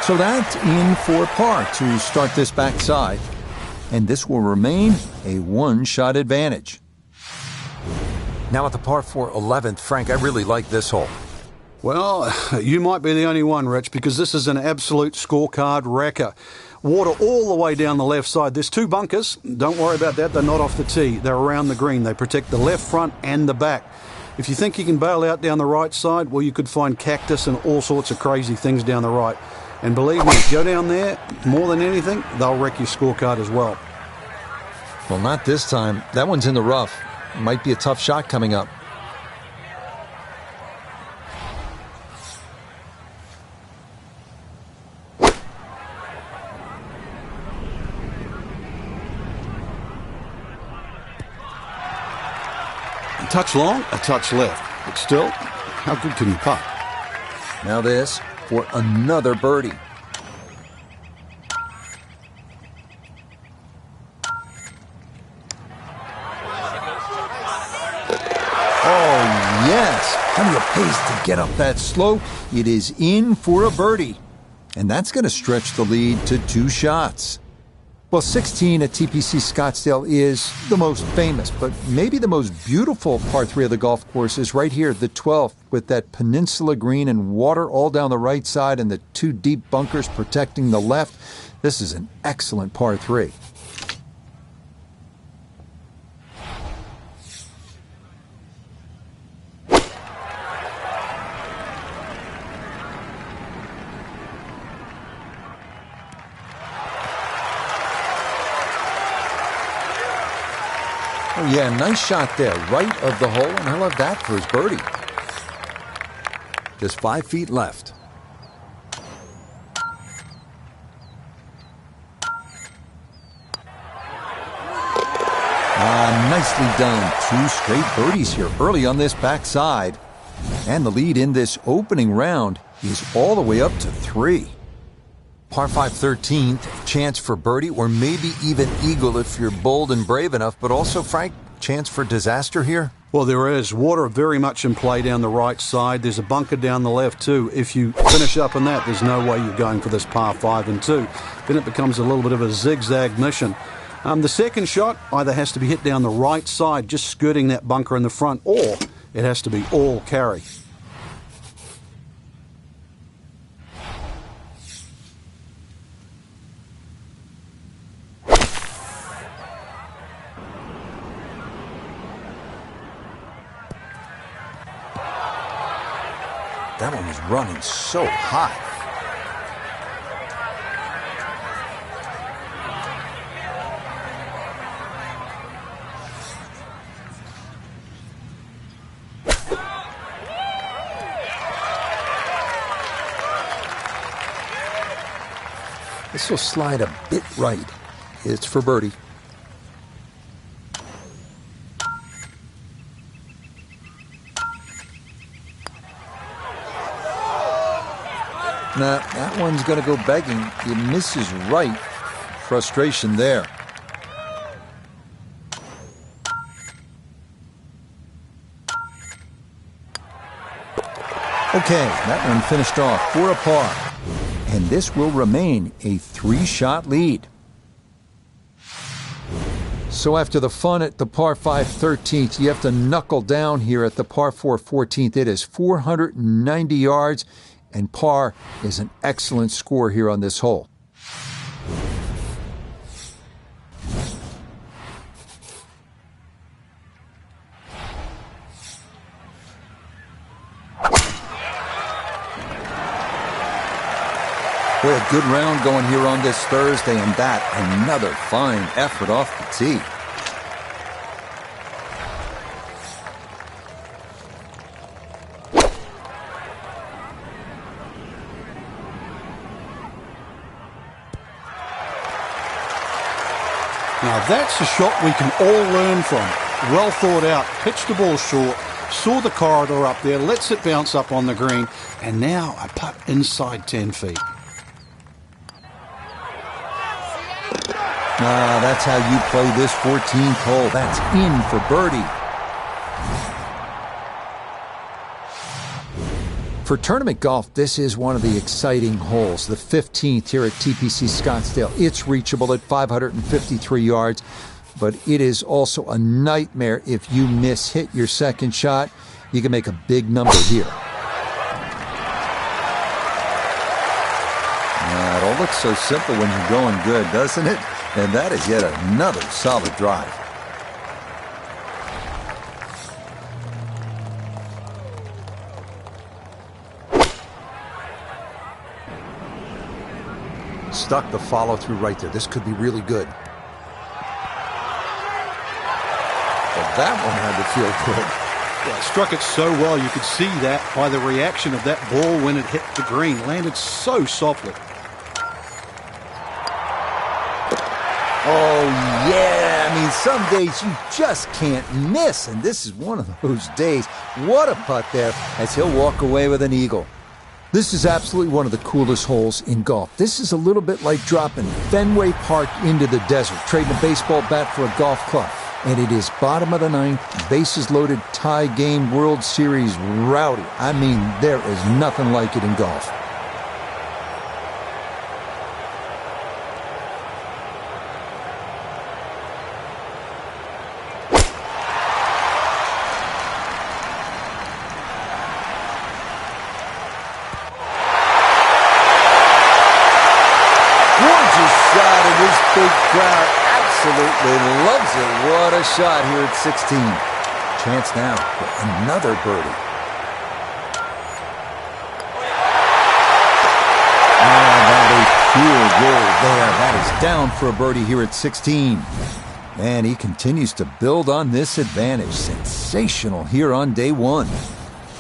[SPEAKER 1] So that's in for par to start this backside. And this will remain a one-shot advantage.
[SPEAKER 6] Now at the par 4 11th, Frank, I really like this hole.
[SPEAKER 2] Well, you might be the only one, Rich, because this is an absolute scorecard wrecker. Water all the way down the left side. There's 2 bunkers. Don't worry about that. They're not off the tee. They're around the green. They protect the left front and the back. If you think you can bail out down the right side, well, you could find cactus and all sorts of crazy things down the right. And believe me, go down there, more than anything, they'll wreck your scorecard as well.
[SPEAKER 1] Well, not this time. That one's in the rough. Might be a tough shot coming up.
[SPEAKER 2] A touch long, a touch left. But still, how good can you putt?
[SPEAKER 1] Now this for another birdie. Oh, yes. Plenty of pace to get up that slope. It is in for a birdie. And that's going to stretch the lead to 2 shots. Well, 16 at TPC Scottsdale is the most famous, but maybe the most beautiful par 3 of the golf course is right here, the 12th, with that peninsula green and water all down the right side and the 2 deep bunkers protecting the left. This is an excellent par 3. Oh, yeah, nice shot there, right of the hole, and I love that for his birdie.
[SPEAKER 6] Just 5 feet left.
[SPEAKER 1] Nicely done. 2 straight birdies here early on this backside. And the lead in this opening round is all the way up to 3.
[SPEAKER 6] Par 5 13th, chance for birdie or maybe even eagle if you're bold and brave enough, but also, Frank, chance for disaster here?
[SPEAKER 2] Well, there is. Water very much in play down the right side. There's a bunker down the left too. If you finish up in that, there's no way you're going for this par 5 and 2. Then it becomes a little bit of a zigzag mission. The second shot either has to be hit down the right side, just skirting that bunker in the front, or it has to be all carry.
[SPEAKER 1] That one was running so high. This will slide a bit right. It's for birdie. Now, that one's going to go begging. It misses right. Frustration there. Okay, that one finished off for a par. And this will remain a 3-shot lead. So after the fun at the par 5 13th, you have to knuckle down here at the par 4 14th. It is 490 yards, and par is an excellent score here on this hole. Boy, a good round going here on this Thursday, and that another fine effort off the tee.
[SPEAKER 2] Now that's a shot we can all learn from. Well thought out, pitched the ball short, saw the corridor up there, lets it bounce up on the green, and now a putt inside 10 feet.
[SPEAKER 1] That's how you play this 14th hole. That's in for birdie. For tournament golf, this is one of the exciting holes, the 15th here at TPC Scottsdale. It's reachable at 553 yards, but it is also a nightmare if you hit your second shot. You can make a big number here. It all looks so simple when you're going good, doesn't it? And that is yet another solid drive. Stuck the follow through right there. This could be really good. But that one had to feel good.
[SPEAKER 2] Yeah, struck it so well, you could see that by the reaction of that ball when it hit the green. Landed so softly.
[SPEAKER 1] Oh, yeah. I mean, some days you just can't miss, and this is one of those days. What a putt there as he'll walk away with an eagle. This is absolutely one of the coolest holes in golf. This is a little bit like dropping Fenway Park into the desert, trading a baseball bat for a golf club. And it is bottom of the ninth, bases loaded, tie game, World Series rowdy. I mean, there is nothing like it in golf. Big crowd absolutely loves it. What a shot here at 16. Chance now for another birdie. That a pure roll there. That is down for a birdie here at 16. And he continues to build on this advantage. Sensational here on day one.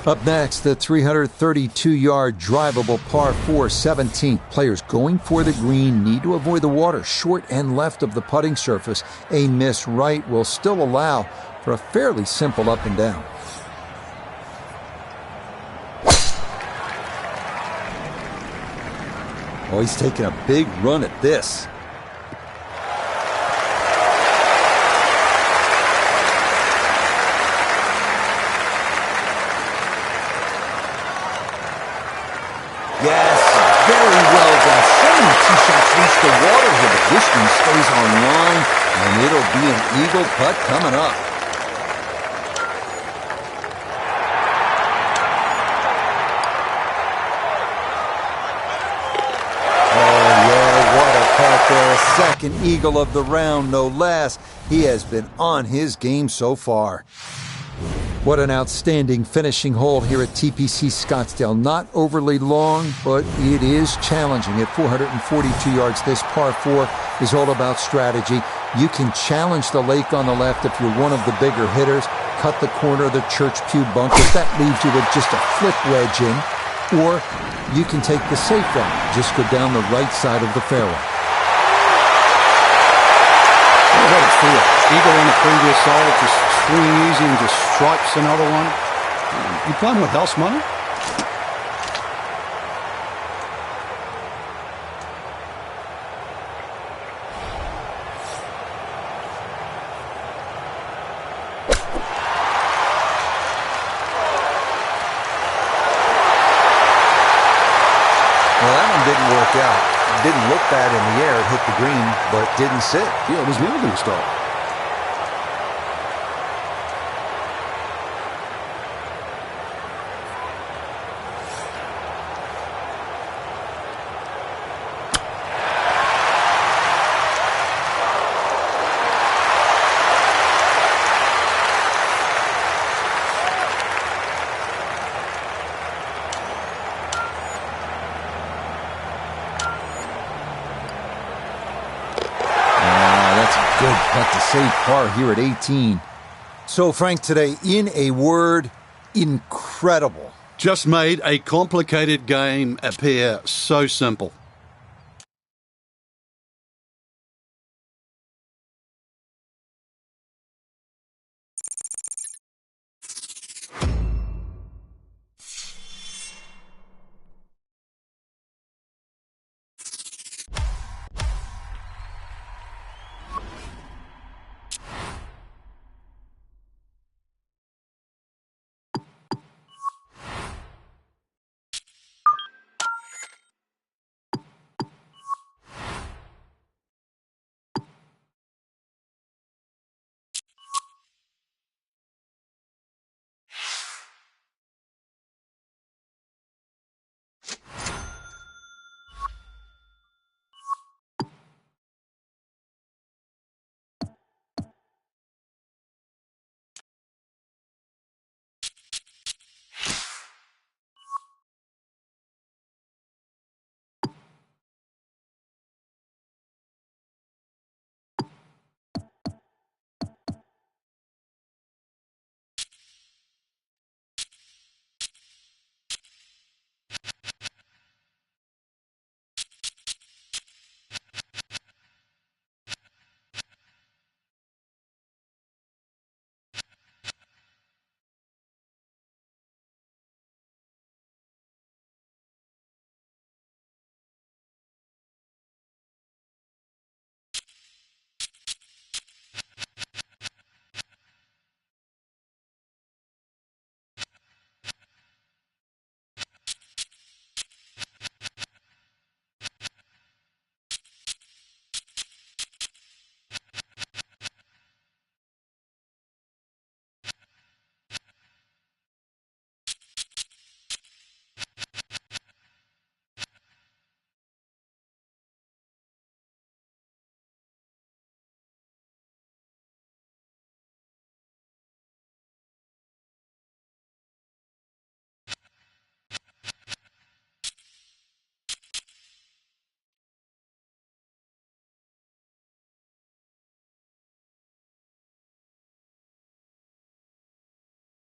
[SPEAKER 1] Up next, the 332-yard drivable par 4 17th. Players going for the green need to avoid the water short and left of the putting surface. A miss right will still allow for a fairly simple up and down. Oh, he's taking a big run at this. Yes, very well done. So many tee shots reach the water here, but this one stays on line, and it'll be an eagle putt coming up. Oh, yeah, what a putt there. Second eagle of the round, no less. He has been on his game so far. What an outstanding finishing hole here at TPC Scottsdale. Not overly long, but it is challenging. At 442 yards, this par 4 is all about strategy. You can challenge the lake on the left if you're one of the bigger hitters, cut the corner of the Church Pew bunker. That leaves you with just a flip wedge in. Or you can take the safe route. Just go down the right side of the fairway.
[SPEAKER 2] What a feel. Eagle on the previous hole, just swinging easy and just stripes another one. You playing with house money?
[SPEAKER 6] Well, that one didn't work out. It didn't look bad in the air. It hit the green, but didn't sit.
[SPEAKER 2] Yeah, it was never going to stop.
[SPEAKER 1] Good putt to save par here at 18. So, Frank, today, in a word, incredible.
[SPEAKER 2] Just made a complicated game appear so simple.